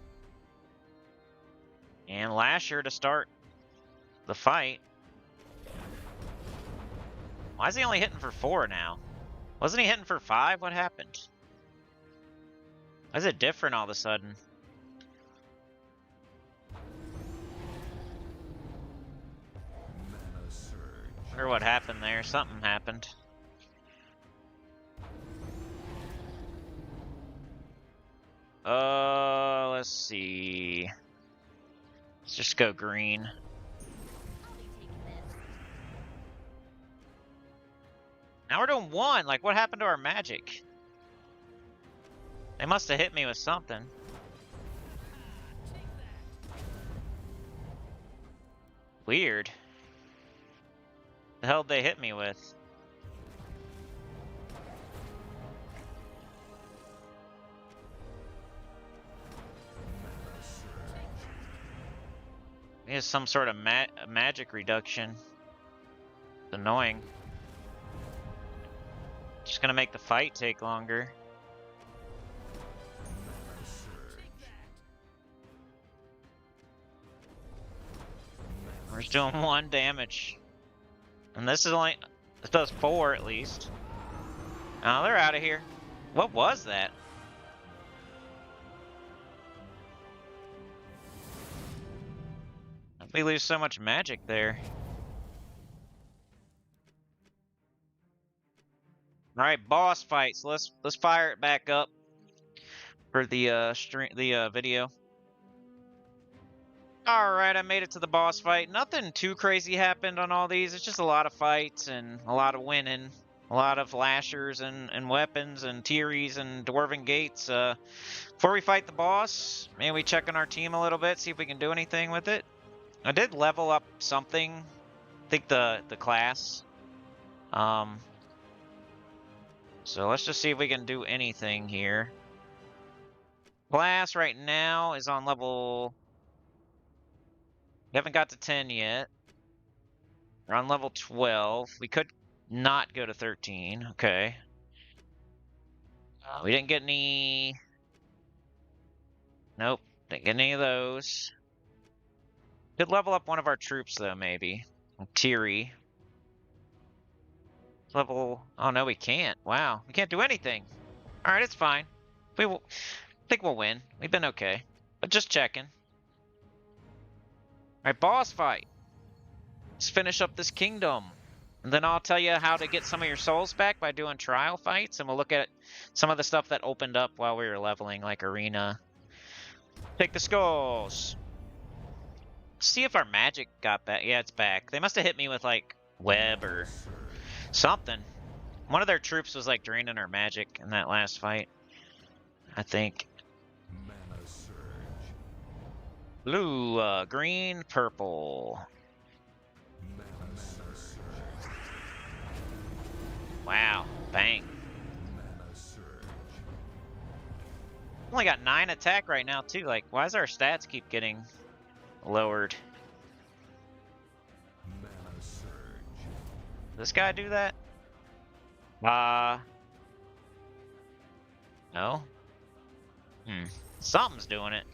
And Lasher to start the fight. Why is he only hitting for 4 now? Wasn't he hitting for 5? What happened? Why is it different all of a sudden? Mana surge. Wonder what happened there. Something happened. Let's see. Let's just go green. Now we're doing 1. Like, what happened to our magic? They must have hit me with something. Weird. The hell did they hit me with? Mana surge. It is some sort of magic reduction. It's annoying. Just gonna make the fight take longer. Mana surge. We're just doing 1 damage. And this is only... This does 4 at least. Oh, they're out of here. What was that? We lose so much magic there. Alright, boss fight. So let's fire it back up. for the video. Alright, I made it to the boss fight. Nothing too crazy happened on all these. It's just a lot of fights and a lot of winning. A lot of lashers and weapons and Tieries and Dwarven Gates. Before we fight the boss, maybe we check on our team a little bit, see if we can do anything with it. I did level up something. I think the class. So let's just see if we can do anything here. Class right now is on level... We haven't got to 10 yet. We're on level 12. We could not go to 13. Okay. We didn't get any... Nope. Didn't get any of those. Could level up one of our troops, though, maybe. Tiri. Level... Oh, no, we can't. Wow. We can't do anything. Alright, it's fine. I think we'll win. We've been okay. But just checking. Alright, boss fight. Let's finish up this kingdom. And then I'll tell you how to get some of your souls back by doing trial fights. And we'll look at some of the stuff that opened up while we were leveling, like arena. Take the skulls. See if our magic got back. Yeah, it's back. They must have hit me with, like, web or something. One of their troops was, like, draining our magic in that last fight. I think. Mana surge. Blue, green, purple. Mana surge. Wow. Bang. Mana surge. Only got 9 attack right now, too. Like, why does our stats keep getting lowered? Mana surge. This guy do that? No? Something's doing it.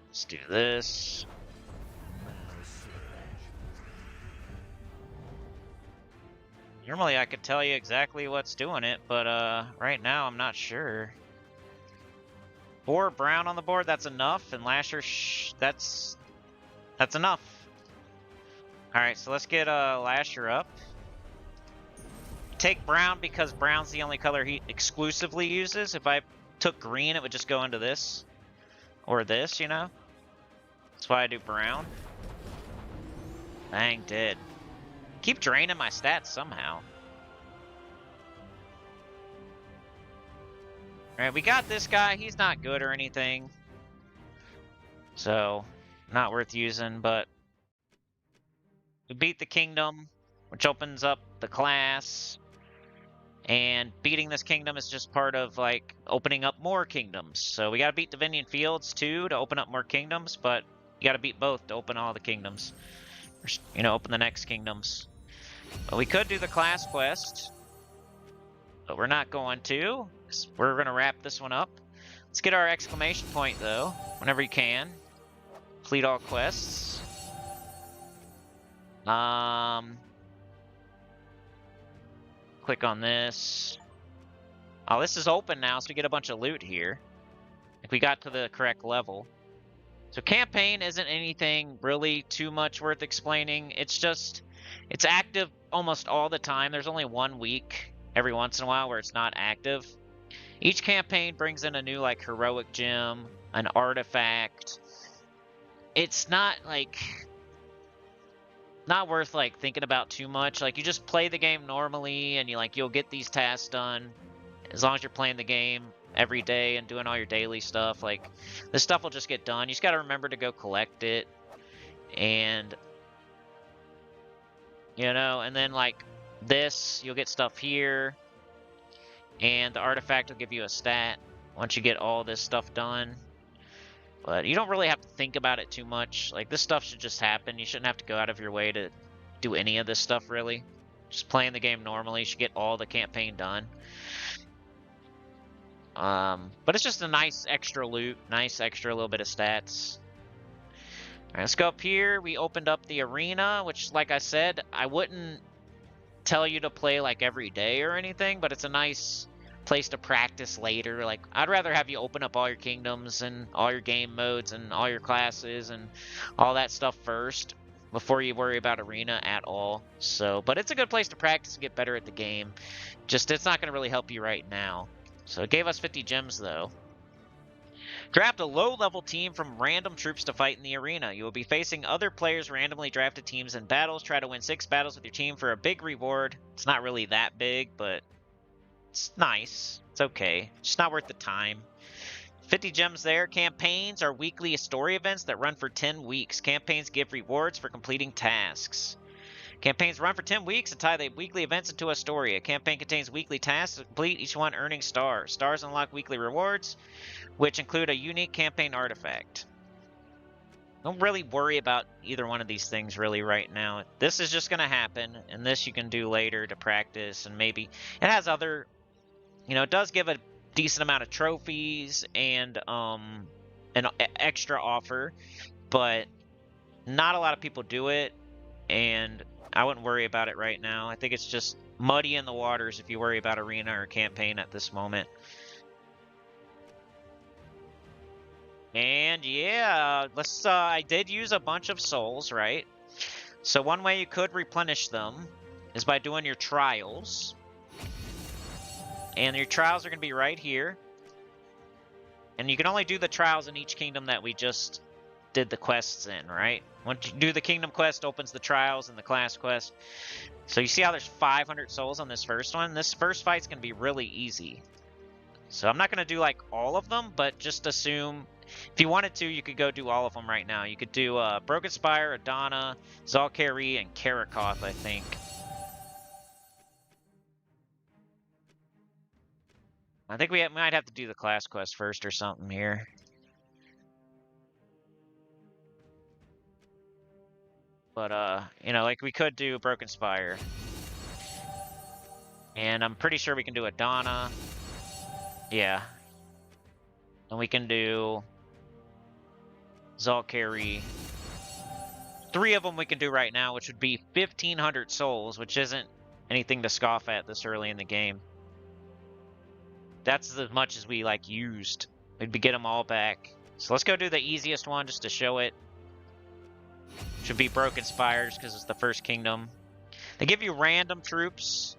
Let's do this. Mana surge. Normally I could tell you exactly what's doing it, but right now I'm not sure. 4 brown on the board, that's enough, and Lasher, that's enough. Alright, so let's get Lasher up. Take brown because brown's the only color he exclusively uses. If I took green, it would just go into this. Or this, you know? That's why I do brown. Bang, dead. Keep draining my stats somehow. Alright, we got this guy. He's not good or anything. So, not worth using, but... We beat the kingdom, which opens up the class. And beating this kingdom is just part of, like, opening up more kingdoms. So we gotta beat Divinian Fields, too, to open up more kingdoms, but you gotta beat both to open all the kingdoms. Or, you know, open the next kingdoms. But we could do the class quest. But we're not going to. We're gonna wrap this one up. Let's get our exclamation point, though, whenever you can. Complete all quests. Click on this. Oh, this is open now, so we get a bunch of loot here. If we got to the correct level. So campaign isn't anything really too much worth explaining. It's just, it's active almost all the time. There's only 1 week every once in a while where it's not active. Each campaign brings in a new, like, heroic gem, an artifact. It's not, like... not worth, like, thinking about too much. Like, you just play the game normally and you'll get these tasks done as long as you're playing the game every day and doing all your daily stuff. Like, this stuff will just get done. You just got to remember to go collect it. And you know, and then, like, this, you'll get stuff here, and the artifact will give you a stat once you get all this stuff done. But you don't really have to think about it too much. Like, this stuff should just happen. You shouldn't have to go out of your way to do any of this stuff, really. Just playing the game normally, you should get all the campaign done. But it's just a nice extra loot, nice extra little bit of stats. Alright, let's go up here. We opened up the arena, which, like I said, I wouldn't tell you to play, like, every day or anything, but it's a nice place to practice later. Like, I'd rather have you open up all your kingdoms and all your game modes and all your classes and all that stuff first, before you worry about arena at all. So, but it's a good place to practice and get better at the game. Just, it's not going to really help you right now. So it gave us 50 gems though. Draft a low-level team from random troops to fight in the arena. You will be facing other players' randomly drafted teams in battles. Try to win 6 battles with your team for a big reward. It's not really that big, but it's nice. It's okay. It's not worth the time. 50 gems there. Campaigns are weekly story events that run for 10 weeks. Campaigns give rewards for completing tasks. Campaigns run for 10 weeks and tie the weekly events into a story. A campaign contains weekly tasks to complete, each one earning stars. Stars unlock weekly rewards, which include a unique campaign artifact. Don't really worry about either one of these things really right now. This is just going to happen, and this you can do later to practice, and maybe it has other, it does give a decent amount of trophies and an extra offer, but not a lot of people do it, and I wouldn't worry about it right now. I think it's just muddy in the waters if you worry about arena or campaign at this moment. And yeah, let's I did use a bunch of souls, right? So one way you could replenish them is by doing your trials. And your trials are going to be right here. And you can only do the trials in each kingdom that we just did the quests in, right? Once you do the kingdom quest, opens the trials and the class quest. So you see how there's 500 souls on this first one? This first fight's going to be really easy. So I'm not going to do like all of them, but just assume if you wanted to, you could go do all of them right now. You could do Broken Spire, Adana, Zalkari, and Karakoth, I think. I think we might have to do the class quest first or something here. But, like we could do Broken Spire. And I'm pretty sure we can do Adana. Yeah. And we can do Zalkari. 3 of them we can do right now, which would be 1,500 souls, which isn't anything to scoff at this early in the game. That's as much as we, used. We'd get them all back. So let's go do the easiest one just to show it. Should be Broken Spires because it's the first kingdom. They give you random troops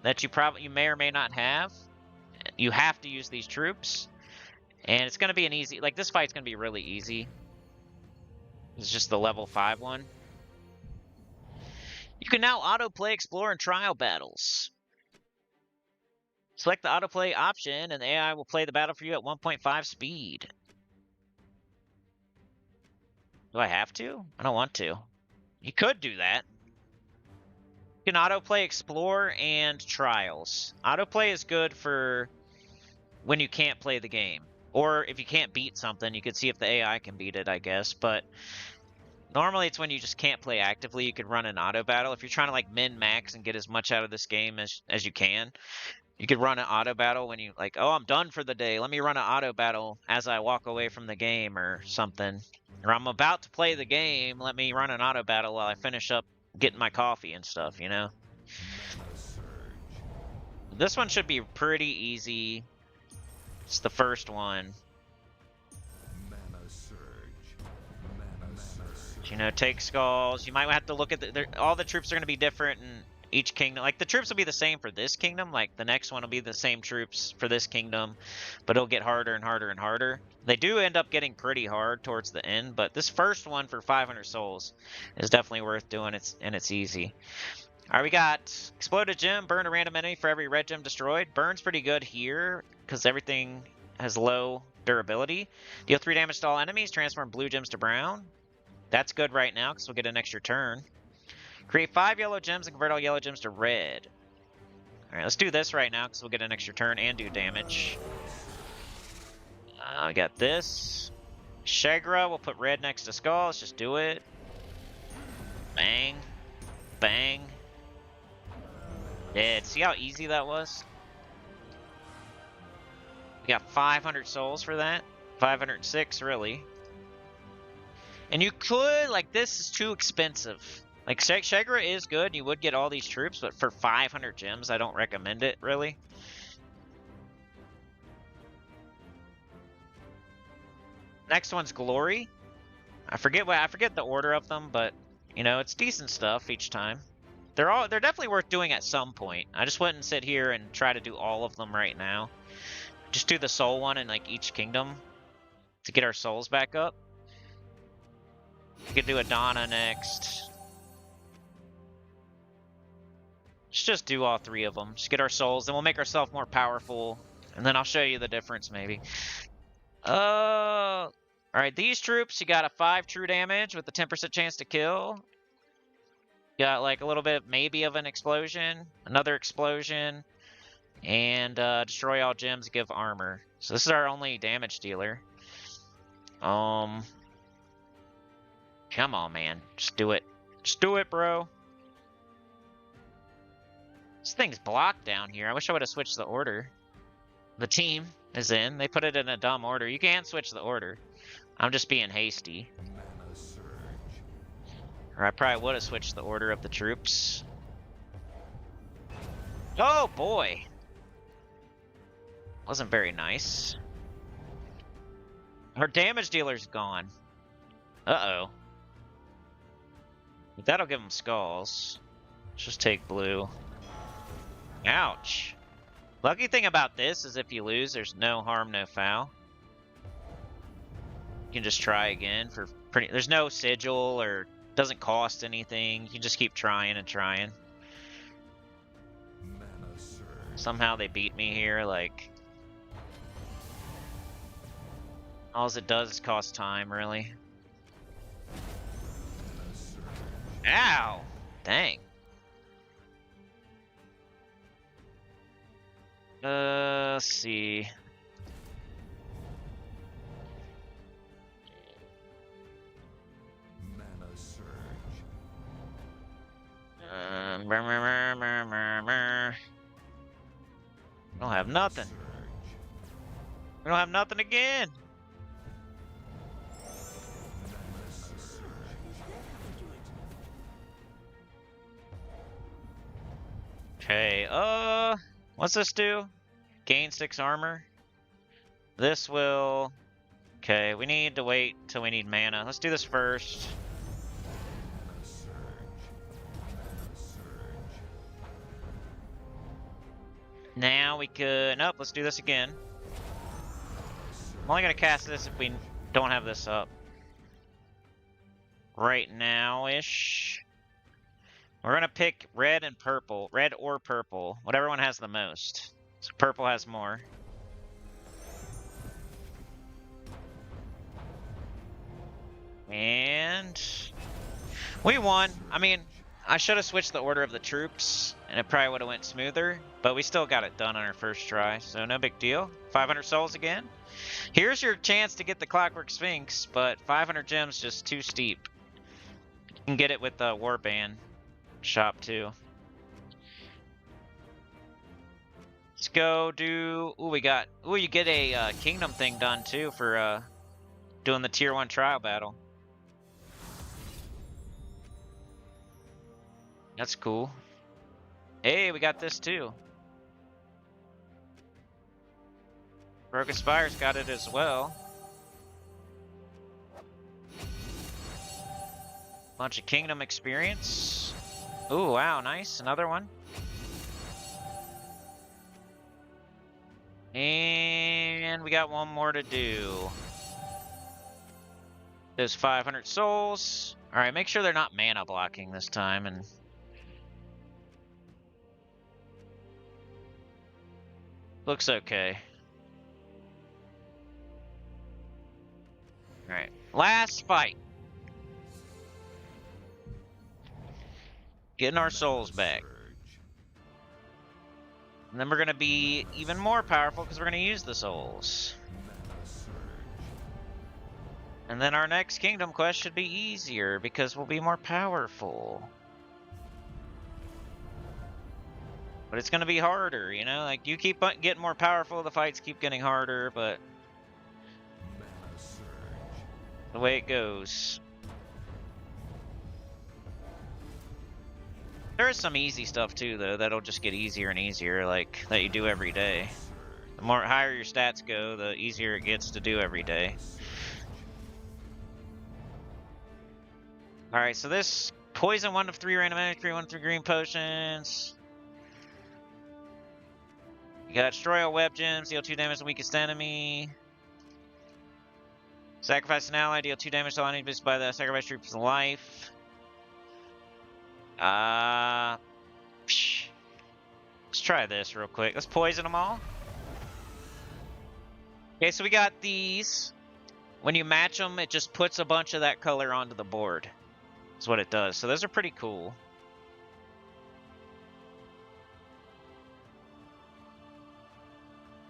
that you may or may not have. You have to use these troops. And it's going to be an easy... this fight's going to be really easy. It's just the level 5 one. You can now autoplay, explore, and trial battles. Select the autoplay option, and the AI will play the battle for you at 1.5 speed. Do I have to? I don't want to. You could do that. You can autoplay, explore, and trials. Autoplay is good for when you can't play the game. Or if you can't beat something, you could see if the AI can beat it, I guess. But normally it's when you just can't play actively, you could run an auto battle. If you're trying to min-max and get as much out of this game as you can, you could run an auto battle when you oh, I'm done for the day. Let me run an auto battle as I walk away from the game or something. Or I'm about to play the game. Let me run an auto battle while I finish up getting my coffee and stuff, This one should be pretty easy. It's the first one. Take skulls. You might have to look at all the troops are going to be different in each kingdom. The troops will be the same for this kingdom. The next one will be the same troops for this kingdom, but it'll get harder and harder and harder. They do end up getting pretty hard towards the end, but this first one for 500 souls is definitely worth doing. It's easy. All right, we got Exploded Gem, burn a random enemy for every red gem destroyed. Burn's pretty good here because everything has low durability. Deal 3 damage to all enemies, transform blue gems to brown. That's good right now because we'll get an extra turn. Create 5 yellow gems and convert all yellow gems to red. All right, let's do this right now because we'll get an extra turn and do damage. We got this. Shagra, we'll put red next to skull. Let's just do it. Bang. Bang. Dead. See how easy that was? We got 500 souls for that. 506, really. And you could, this is too expensive. Shagra is good. You would get all these troops, but for 500 gems, I don't recommend it, really. Next one's Glory. I forget the order of them, but you know, it's decent stuff each time. They're definitely worth doing at some point. I just wouldn't sit here and try to do all of them right now. Just do the soul one in like each kingdom to get our souls back up. We could do a Donna next. Let's just do all 3 of them. Just get our souls, then we'll make ourselves more powerful, and then I'll show you the difference maybe. All right, these troops, you got a 5 true damage with a 10% chance to kill. Got like a little bit maybe of an explosion, another explosion, and destroy all gems, give armor. So this is our only damage dealer. Come on, man. Just do it. Just do it, bro. This thing's blocked down here. I wish I would have switched the order. The team is in. They put it in a dumb order. You can't switch the order. I'm just being hasty. Mana surge. Or I probably would have switched the order of the troops. Oh, boy. Wasn't very nice. Our damage dealer's gone. Uh-oh. That'll give them skulls. Let's just take blue. Ouch. Lucky thing about this is if you lose, there's no harm, no foul. You can just try again for pretty... There's no sigil or doesn't cost anything. You can just keep trying and trying. Mana surge. Somehow they beat me here, like... All it does is cost time, really. Mana surge. Ow! Dang. Let's see. Mana surge. We don't have nothing. Surge. We don't have nothing again. Mana surge. Okay, what's this do? Gain 6 armor. This will... Okay, we need to wait till we need mana. Let's do this first. Mana surge. Mana surge. Now we could... Nope, let's do this again. I'm only gonna cast this if we don't have this up. Right now-ish. We're gonna pick red and purple. Red or purple. Whatever one has the most. So purple has more. And... we won. I mean, I should have switched the order of the troops, and it probably would have went smoother, but we still got it done on our first try, so no big deal. 500 souls again. Here's your chance to get the Clockwork Sphinx, but 500 gems just too steep. You can get it with the Warband shop too. Let's go do... Ooh, we got... Ooh, you get a kingdom thing done too for doing the tier 1 trial battle. That's cool. Hey, we got this too. Broken Spire's got it as well. Bunch of kingdom experience. Ooh, wow, nice. Another one. And we got one more to do. There's 500 souls. Alright, make sure they're not mana blocking this time. And looks okay. Alright, last fight. Getting our souls back. And then we're going to be even more powerful because we're going to use the souls. And then our next kingdom quest should be easier because we'll be more powerful. But it's going to be harder, you know? Like, you keep getting more powerful, the fights keep getting harder, but... the way it goes. There is some easy stuff too, though, that'll just get easier and easier, like, that you do every day. The more higher your stats go, the easier it gets to do every day. Alright, so this Poison 1 of 3 random enemies, create 1 of 3 green potions. You got destroy all web gems, deal 2 damage to the weakest enemy. Sacrifice an ally, deal 2 damage to all enemies by the sacrifice troops life. Let's try this real quick. Let's poison them all. Okay, so we got these. When you match them, it just puts a bunch of that color onto the board. That's what it does. So those are pretty cool.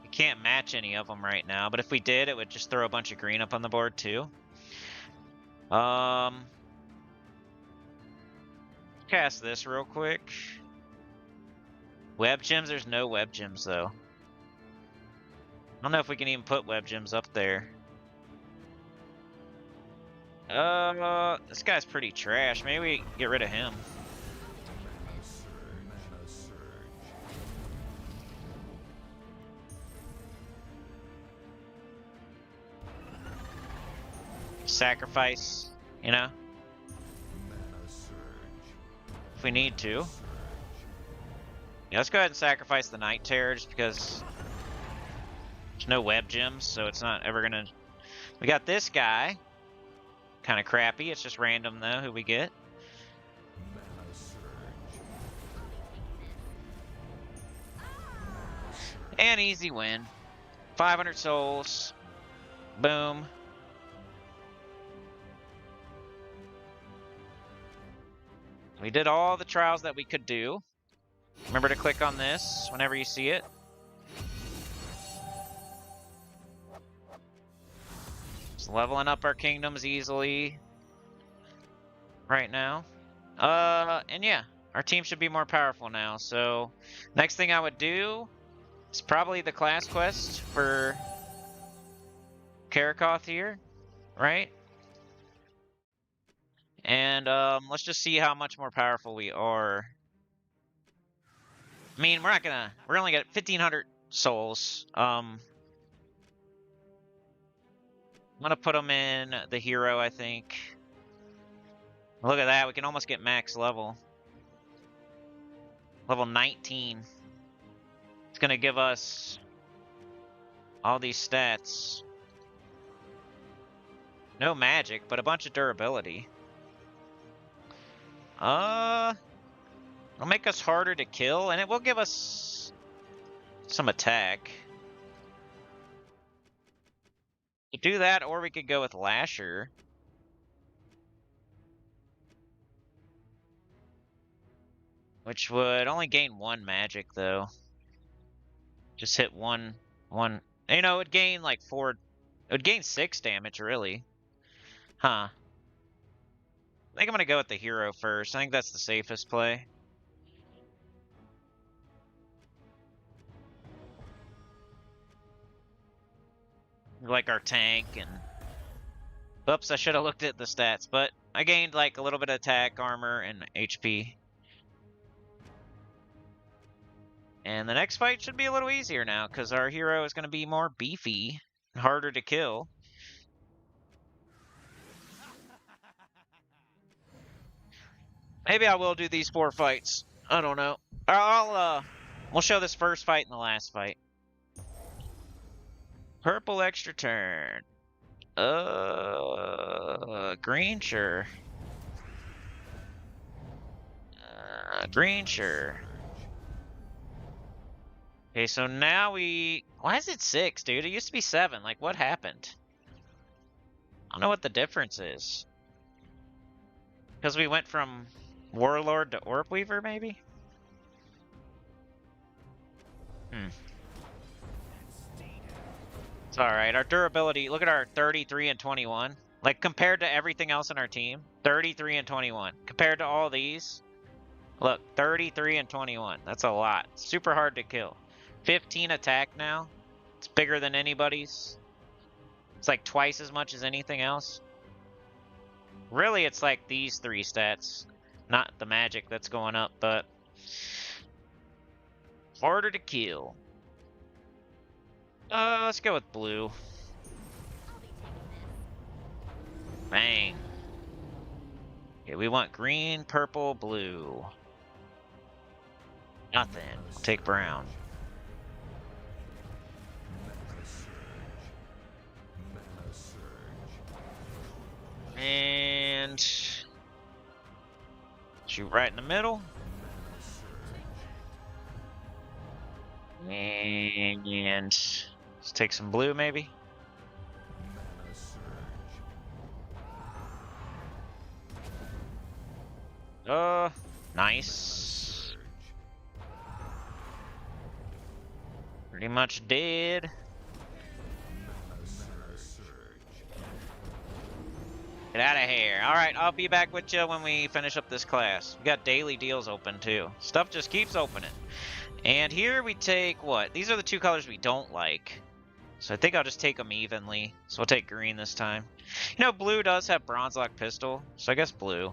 We can't match any of them right now, but if we did, it would just throw a bunch of green up on the board too. Cast this real quick. Web gems? There's no web gems though. I don't know if we can even put web gems up there. This guy's pretty trash. Maybe we get rid of him. Sacrifice, you know? If we need to. Yeah, let's go ahead and sacrifice the Night Terror just because there's no web gems, so it's not ever gonna... We got this guy. Kind of crappy. It's just random though who we get. And easy win. 500 souls. Boom. We did all the trials that we could do. Remember to click on this whenever you see it. Just leveling up our kingdoms easily right now. And yeah, our team should be more powerful now. So next thing I would do is probably the class quest for Karakoth here, right? And let's just see how much more powerful we are. I mean, we're only got 1,500 souls. I'm gonna put them in the hero, I think. Look at that, we can almost get max level. Level 19. It's gonna give us all these stats. No magic, but a bunch of durability. It'll make us harder to kill, and it will give us some attack. We could do that, or we could go with Lasher. Which would only gain 1 magic, though. Just hit one. You know, it would gain like 4. It would gain 6 damage, really. Huh. I think I'm gonna go with the hero first. I think that's the safest play. Like our tank and... Oops, I should have looked at the stats, but I gained like a little bit of attack, armor, and HP. And the next fight should be a little easier now, because our hero is going to be more beefy, harder to kill. Maybe I will do these 4 fights. I don't know. We'll show this first fight and the last fight. Purple extra turn. Green, sure. Green, sure. Okay, so now we... Why is it 6, dude? It used to be 7. Like, what happened? I don't know what the difference is. Because we went from Warlord to Orb Weaver, maybe? It's alright. Our durability... Look at our 33 and 21. Like, compared to everything else in our team. 33 and 21. Compared to all these... Look, 33 and 21. That's a lot. Super hard to kill. 15 attack now. It's bigger than anybody's. It's like twice as much as anything else. Really, it's like these 3 stats. Not the magic that's going up, but... harder to kill. Let's go with blue. Bang. Okay, we want green, purple, blue. Nothing. I'll take brown. And shoot right in the middle. And let's take some blue maybe. Nice. Pretty much dead. Get out of here. Alright, I'll be back with you when we finish up this class. We got daily deals open too. Stuff just keeps opening. And here we take what? These are the two colors we don't like. So I think I'll just take them evenly. So we'll take green this time. You know, blue does have bronze lock pistol, so I guess blue.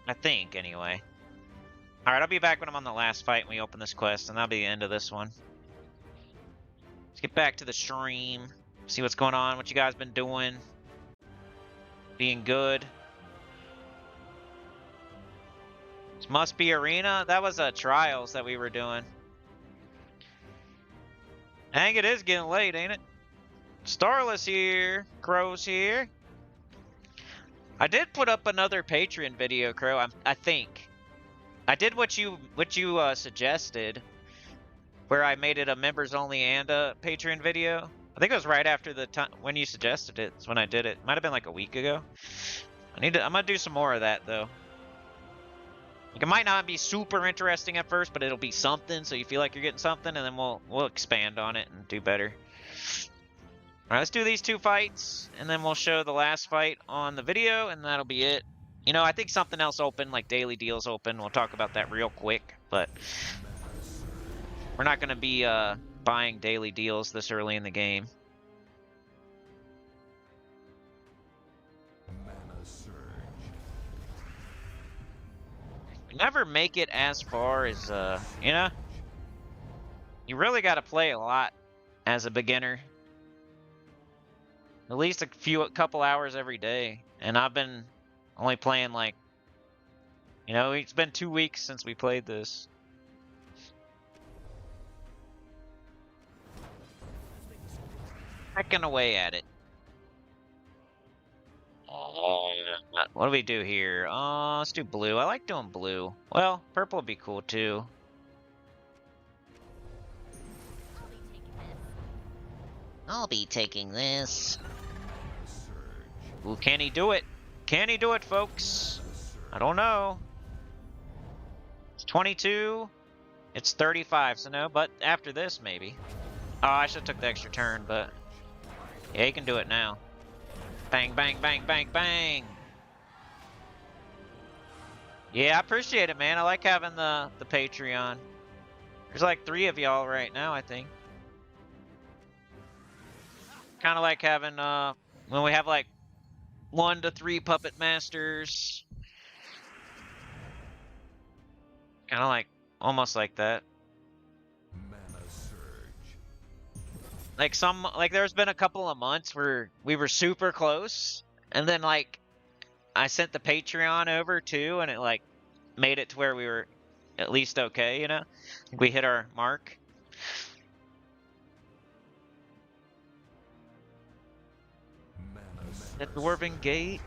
I think, anyway. Alright, I'll be back when I'm on the last fight and we open this quest, and that'll be the end of this one. Let's get back to the stream. See what's going on, what you guys been doing. Being good. This must be arena. That was trials that we were doing. Dang, it is getting late, ain't it? Starless here. Crow's here. I did put up another Patreon video, Crow. I think I did what you suggested, where I made it a members only and a Patreon video. I think it was right after the time when you suggested it. It's when I did it. Might have been like a week ago. I'm gonna do some more of that though. Like, it might not be super interesting at first, but it'll be something, so you feel like you're getting something, and then we'll expand on it and do better. Alright, let's do these two fights, and then we'll show the last fight on the video, and that'll be it. You know, I think something else open, like daily deals open. We'll talk about that real quick, but we're not going to be buying daily deals this early in the game. We never make it as far as, you know, you really got to play a lot as a beginner. At least a couple hours every day. And I've been only playing like, you know, it's been 2 weeks since we played this. Hacking away at it. What do we do here? Let's do blue. I like doing blue. Well, purple would be cool too. I'll be taking this. Ooh, can he do it? Can he do it, folks? I don't know. It's 22. It's 35, so no, but after this, maybe. Oh, I should have took the extra turn, but yeah, he can do it now. Bang, bang, bang, bang, bang. Yeah, I appreciate it, man. I like having the Patreon. There's like 3 of y'all right now, I think. Kind of like having, when we have like 1 to 3 puppet masters. Kind of like, almost like that. Like there's been a couple of months where we were super close, and then like I sent the Patreon over too, and it like made it to where we were at least okay, you know? I think we hit our mark. At the Dwarven Gate.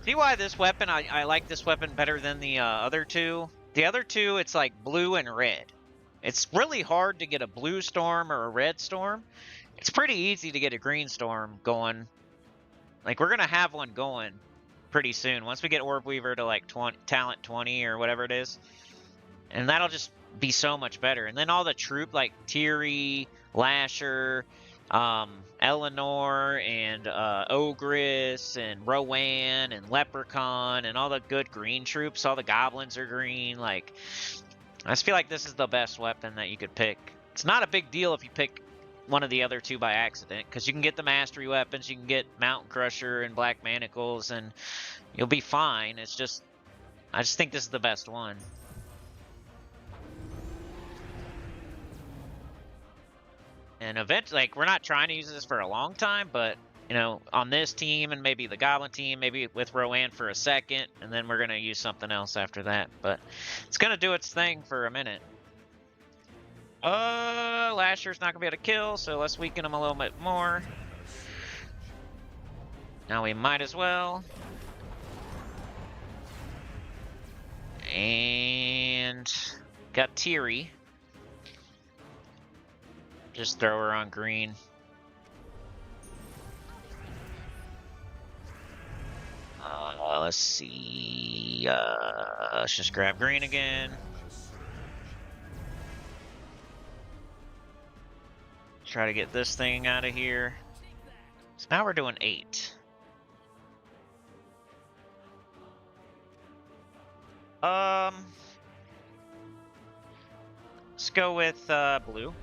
See why this weapon, I like this weapon better than the other two? The other two, it's like blue and red. It's really hard to get a blue storm or a red storm. It's pretty easy to get a green storm going. Like, we're going to have one going pretty soon. Once we get Orb Weaver to like talent 20 or whatever it is. And that'll just be so much better. And then all the troop like Tiri, Lasher, Eleanor, and Ogress, and Rowan, and Leprechaun, and all the good green troops. All the goblins are green. Like, I just feel like this is the best weapon that you could pick. It's not a big deal if you pick one of the other two by accident, because you can get the mastery weapons, you can get Mountain Crusher and Black Manacles, and you'll be fine. It's just, I just think this is the best one. And eventually, like, we're not trying to use this for a long time, but, you know, on this team and maybe the Goblin team, maybe with Rowan for a second, and then we're going to use something else after that. But it's going to do its thing for a minute. Lasher's not going to be able to kill, so let's weaken him a little bit more. Now we might as well. And got Teary. Just throw her on green. Let's see. Let's just grab green again. Try to get this thing out of here. So now we're doing 8. Let's go with blue.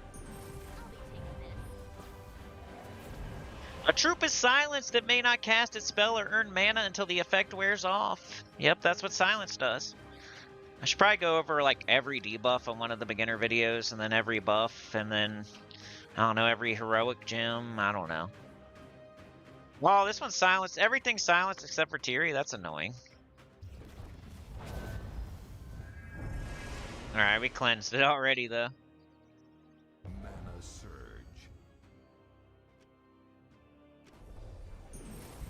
A troop is silenced. It may not cast its spell or earn mana until the effect wears off. Yep, that's what silence does. I should probably go over like every debuff on one of the beginner videos, and then every buff, and then, I don't know, every heroic gem. I don't know. Well, this one's silenced. Everything's silenced except for Teary. That's annoying. Alright, we cleansed it already, though. Mana surge.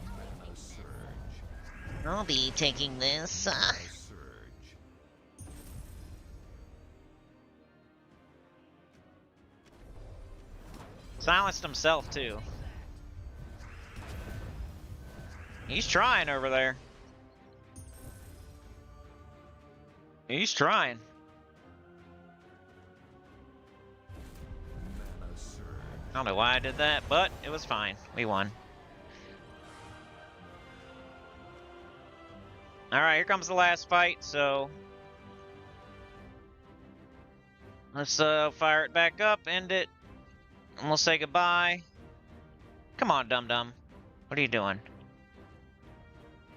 Mana surge. I'll be taking this. Mana surge. Silenced himself, too. He's trying over there. He's trying. Mana surge. I don't know why I did that, but it was fine. We won. Alright, here comes the last fight, so let's fire it back up, end it, and we'll say goodbye. Come on, dum-dum. What are you doing?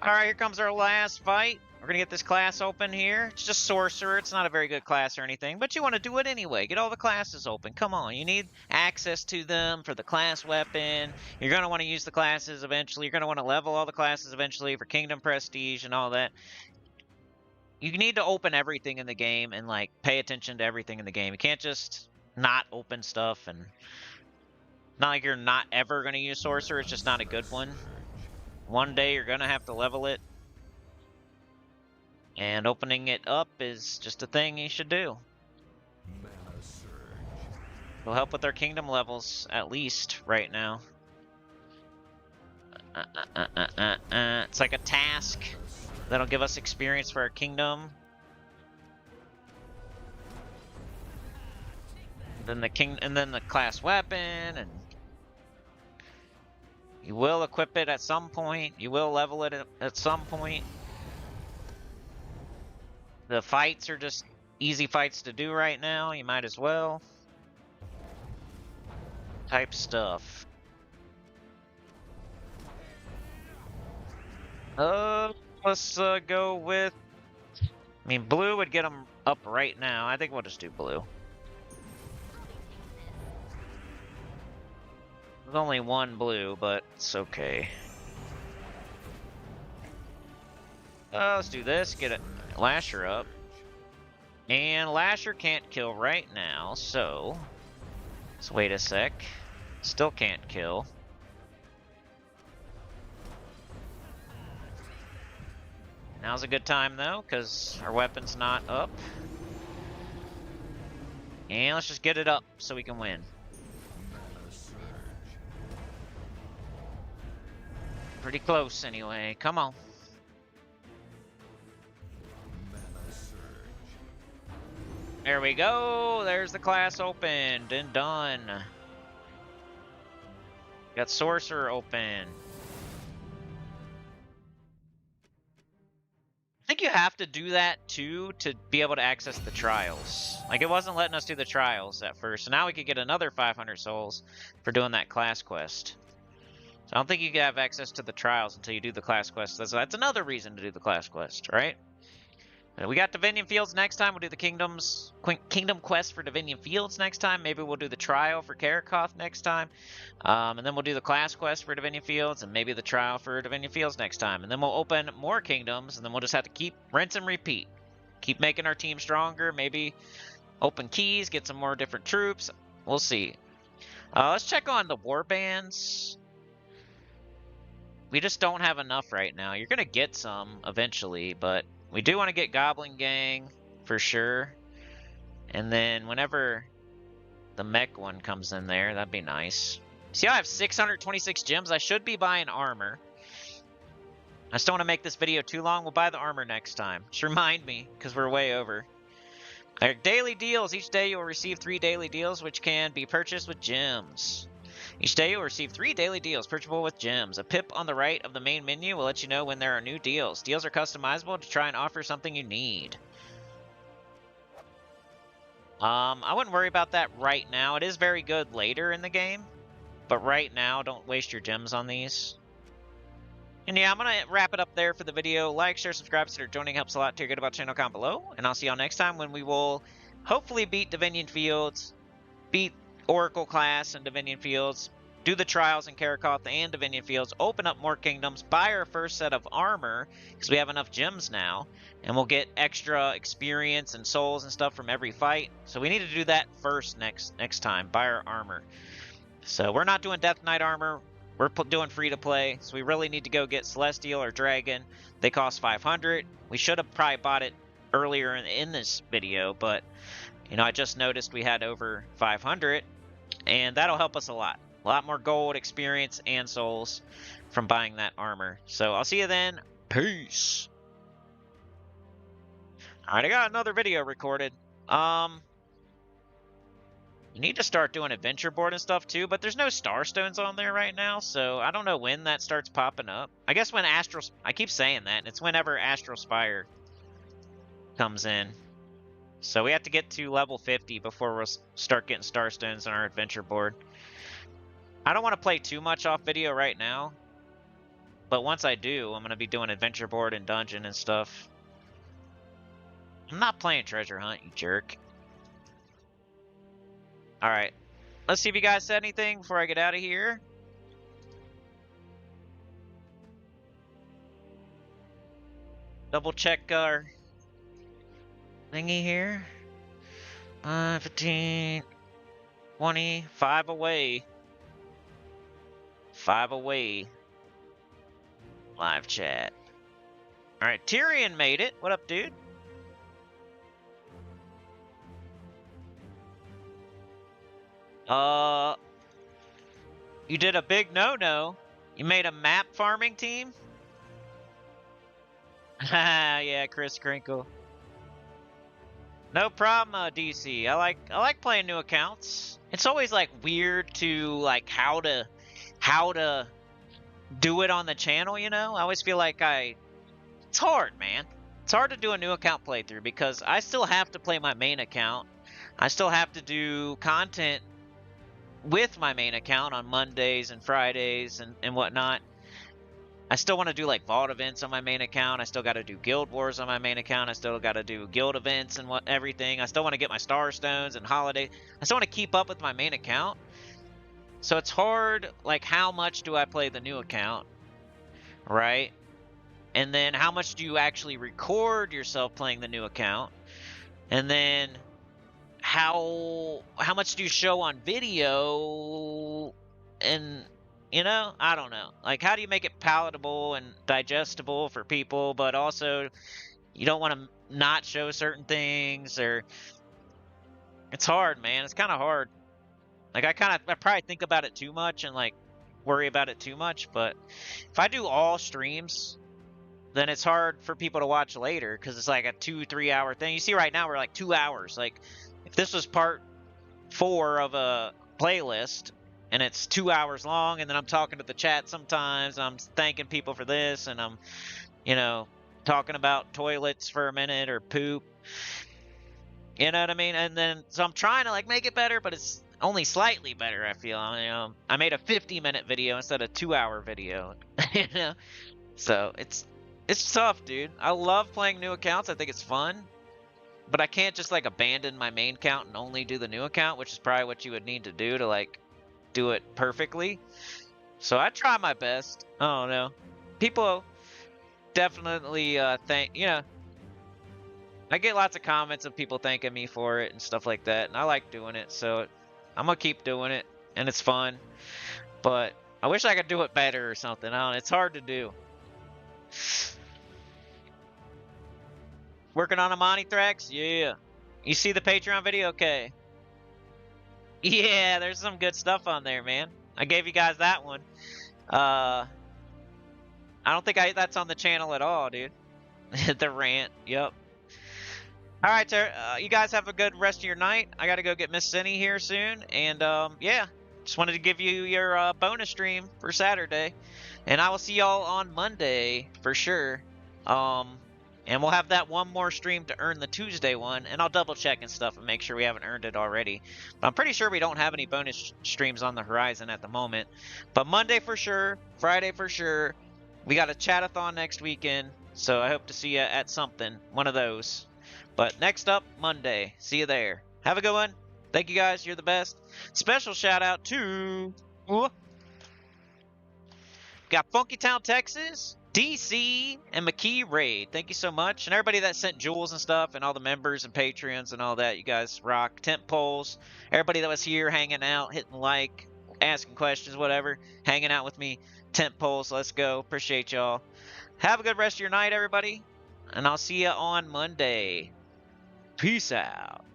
Alright, here comes our last fight. We're gonna get this class open here. It's just Sorcerer. It's not a very good class or anything, but you want to do it anyway. Get all the classes open. Come on, you need access to them for the class weapon. You're gonna want to use the classes eventually. You're gonna want to level all the classes eventually for Kingdom Prestige and all that. You need to open everything in the game and like pay attention to everything in the game. You can't just not open stuff, and not like you're not ever gonna use Sorcerer. It's just not a good one. One day you're gonna have to level it. And opening it up is just a thing you should do. Mana surge. It'll help with our kingdom levels, at least, right now. It's like a task that'll give us experience for our kingdom. Then the class weapon, and you will equip it at some point. You will level it at some point. The fights are just easy fights to do right now. You might as well. Type stuff. Let's go with... I mean, blue would get them up right now. I think we'll just do blue. There's only one blue, but it's okay. Let's do this. Get it. Lasher up. And Lasher can't kill right now, so let's wait a sec. Still can't kill. Now's a good time though, because our weapon's not up. And let's just get it up so we can win. Mana surge. Pretty close anyway. Come on. There we go. There's the class opened and done. Got Sorcerer open. I think think you have to do that too to be able to access the trials. Like, it wasn't letting us do the trials at first, so now we could get another 500 souls for doing that class quest. So I don't think you can have access to the trials until you do the class quest. So that's another reason to do the class quest, right? We got Divinium Fields next time. We'll do the Kingdom Quest for Divinium Fields next time. Maybe we'll do the trial for Karakoth next time. And then we'll do the class quest for Divinium Fields and maybe the trial for Divinium Fields next time. And then we'll open more kingdoms, and then we'll just have to keep rinse and repeat. Keep making our team stronger. Maybe open keys, get some more different troops. We'll see. Let's check on the war bands. We just don't have enough right now. You're going to get some eventually, but we do want to get Goblin Gang for sure. And then whenever the mech one comes in there, that'd be nice. See, I have 626 gems. I should be buying armor. I just don't want to make this video too long. We'll buy the armor next time. Just remind me, because we're way over. Our daily deals. Each day you will receive 3 daily deals, which can be purchased with gems. Each day you'll receive 3 daily deals purchasable with gems. A pip on the right of the main menu will let you know when there are new deals. Deals are customizable to try and offer something you need. I wouldn't worry about that right now. It is very good later in the game. But right now, don't waste your gems on these. And yeah, I'm going to wrap it up there for the video. Like, share, subscribe, consider joining. Helps a lot. Tell your good about the channel comment below. And I'll see y'all next time when we will hopefully beat Divinium Fields. Beat Oracle class and Divinium Fields, do the trials in Karakoth and Divinium Fields, open up more kingdoms, buy our first set of armor, because we have enough gems now, and we'll get extra experience and souls and stuff from every fight. So we need to do that first next time, buy our armor. So we're not doing Death Knight armor, we're doing free to play, so we really need to go get Celestial or Dragon. They cost 500. We should have probably bought it earlier in this video, but you know, I just noticed we had over 500. And that'll help us a lot. A lot more gold, experience, and souls from buying that armor. So I'll see you then. Peace. Alright, I got another video recorded. You need to start doing adventure board and stuff too, but there's no star stones on there right now, so I don't know when that starts popping up. I guess when Astral... I keep saying that, and it's whenever Astral Spire comes in. So we have to get to level 50 before we'll start getting star stones on our adventure board. I don't want to play too much off video right now. But once I do, I'm going to be doing adventure board and dungeon and stuff. I'm not playing treasure hunt, you jerk. Alright. Let's see if you guys said anything before I get out of here. Double check our thingy here. 15, 20, 5 away. 5 away. Live chat. Alright, Tyrion made it. What up, dude? You did a big no-no. You made a map farming team? Yeah, Chris Crinkle. No problem, DC. I like playing new accounts. It's always like weird to like how to do it on the channel, you know? I always feel like it's hard, man. It's hard to do a new account playthrough because I still have to play my main account. I still have to do content with my main account on Mondays and Fridays and whatnot. I still want to do like vault events on my main account. I still got to do guild wars on my main account. I still got to do guild events and everything. I still want to get my star stones and holiday. I still want to keep up with my main account. So it's hard, like how much do I play the new account, right? And then how much do you actually record yourself playing the new account? And then how much do you show on video? And you know, I don't know. Like, how do you make it palatable and digestible for people, but also you don't want to not show certain things, or it's hard, man. It's kind of hard. Like, I probably think about it too much and like worry about it too much, but if I do all streams, then it's hard for people to watch later because it's like a 2-3 hour thing. You see right now we're like 2 hours. Like, if this was part 4 of a playlist, and it's 2 hours long, and then I'm talking to the chat sometimes, and I'm thanking people for this, and I'm, you know, talking about toilets for a minute or poop. You know what I mean? And then, so I'm trying to like make it better, but it's only slightly better, I feel. I made a 50-minute video instead of a 2-hour video, you know? So it's tough, dude. I love playing new accounts. I think it's fun. But I can't just like abandon my main account and only do the new account, which is probably what you would need to do to like do it perfectly. So I try my best. I don't know. People definitely thank, you know, I get lots of comments of people thanking me for it and stuff like that, and I like doing it, so I'm gonna keep doing it, and it's fun. But I wish I could do it better or something. I don't know, it's hard to do. Working on a Monty Thrax? Yeah. You see the Patreon video? Okay. Yeah, there's some good stuff on there, man. I gave you guys that one. I don't think that's on the channel at all, dude. The rant. Yep. All right, you guys have a good rest of your night. I got to go get Miss Cindy here soon. And, yeah, just wanted to give you your bonus stream for Saturday. And I will see y'all on Monday for sure. And we'll have that one more stream to earn the Tuesday one. And I'll double check and stuff and make sure we haven't earned it already. But I'm pretty sure we don't have any bonus streams on the horizon at the moment. But Monday for sure. Friday for sure. We got a chat-a-thon next weekend. So I hope to see you at something. One of those. But next up, Monday. See you there. Have a good one. Thank you guys. You're the best. Special shout out to... got Funky Town, Texas, DC, and McKee Raid. Thank you so much. And everybody that sent jewels and stuff, and all the members and Patreons and all that. You guys rock. Tent poles. Everybody that was here hanging out, hitting like, asking questions, whatever. Hanging out with me. Tent poles. Let's go. Appreciate y'all. Have a good rest of your night, everybody. And I'll see you on Monday. Peace out.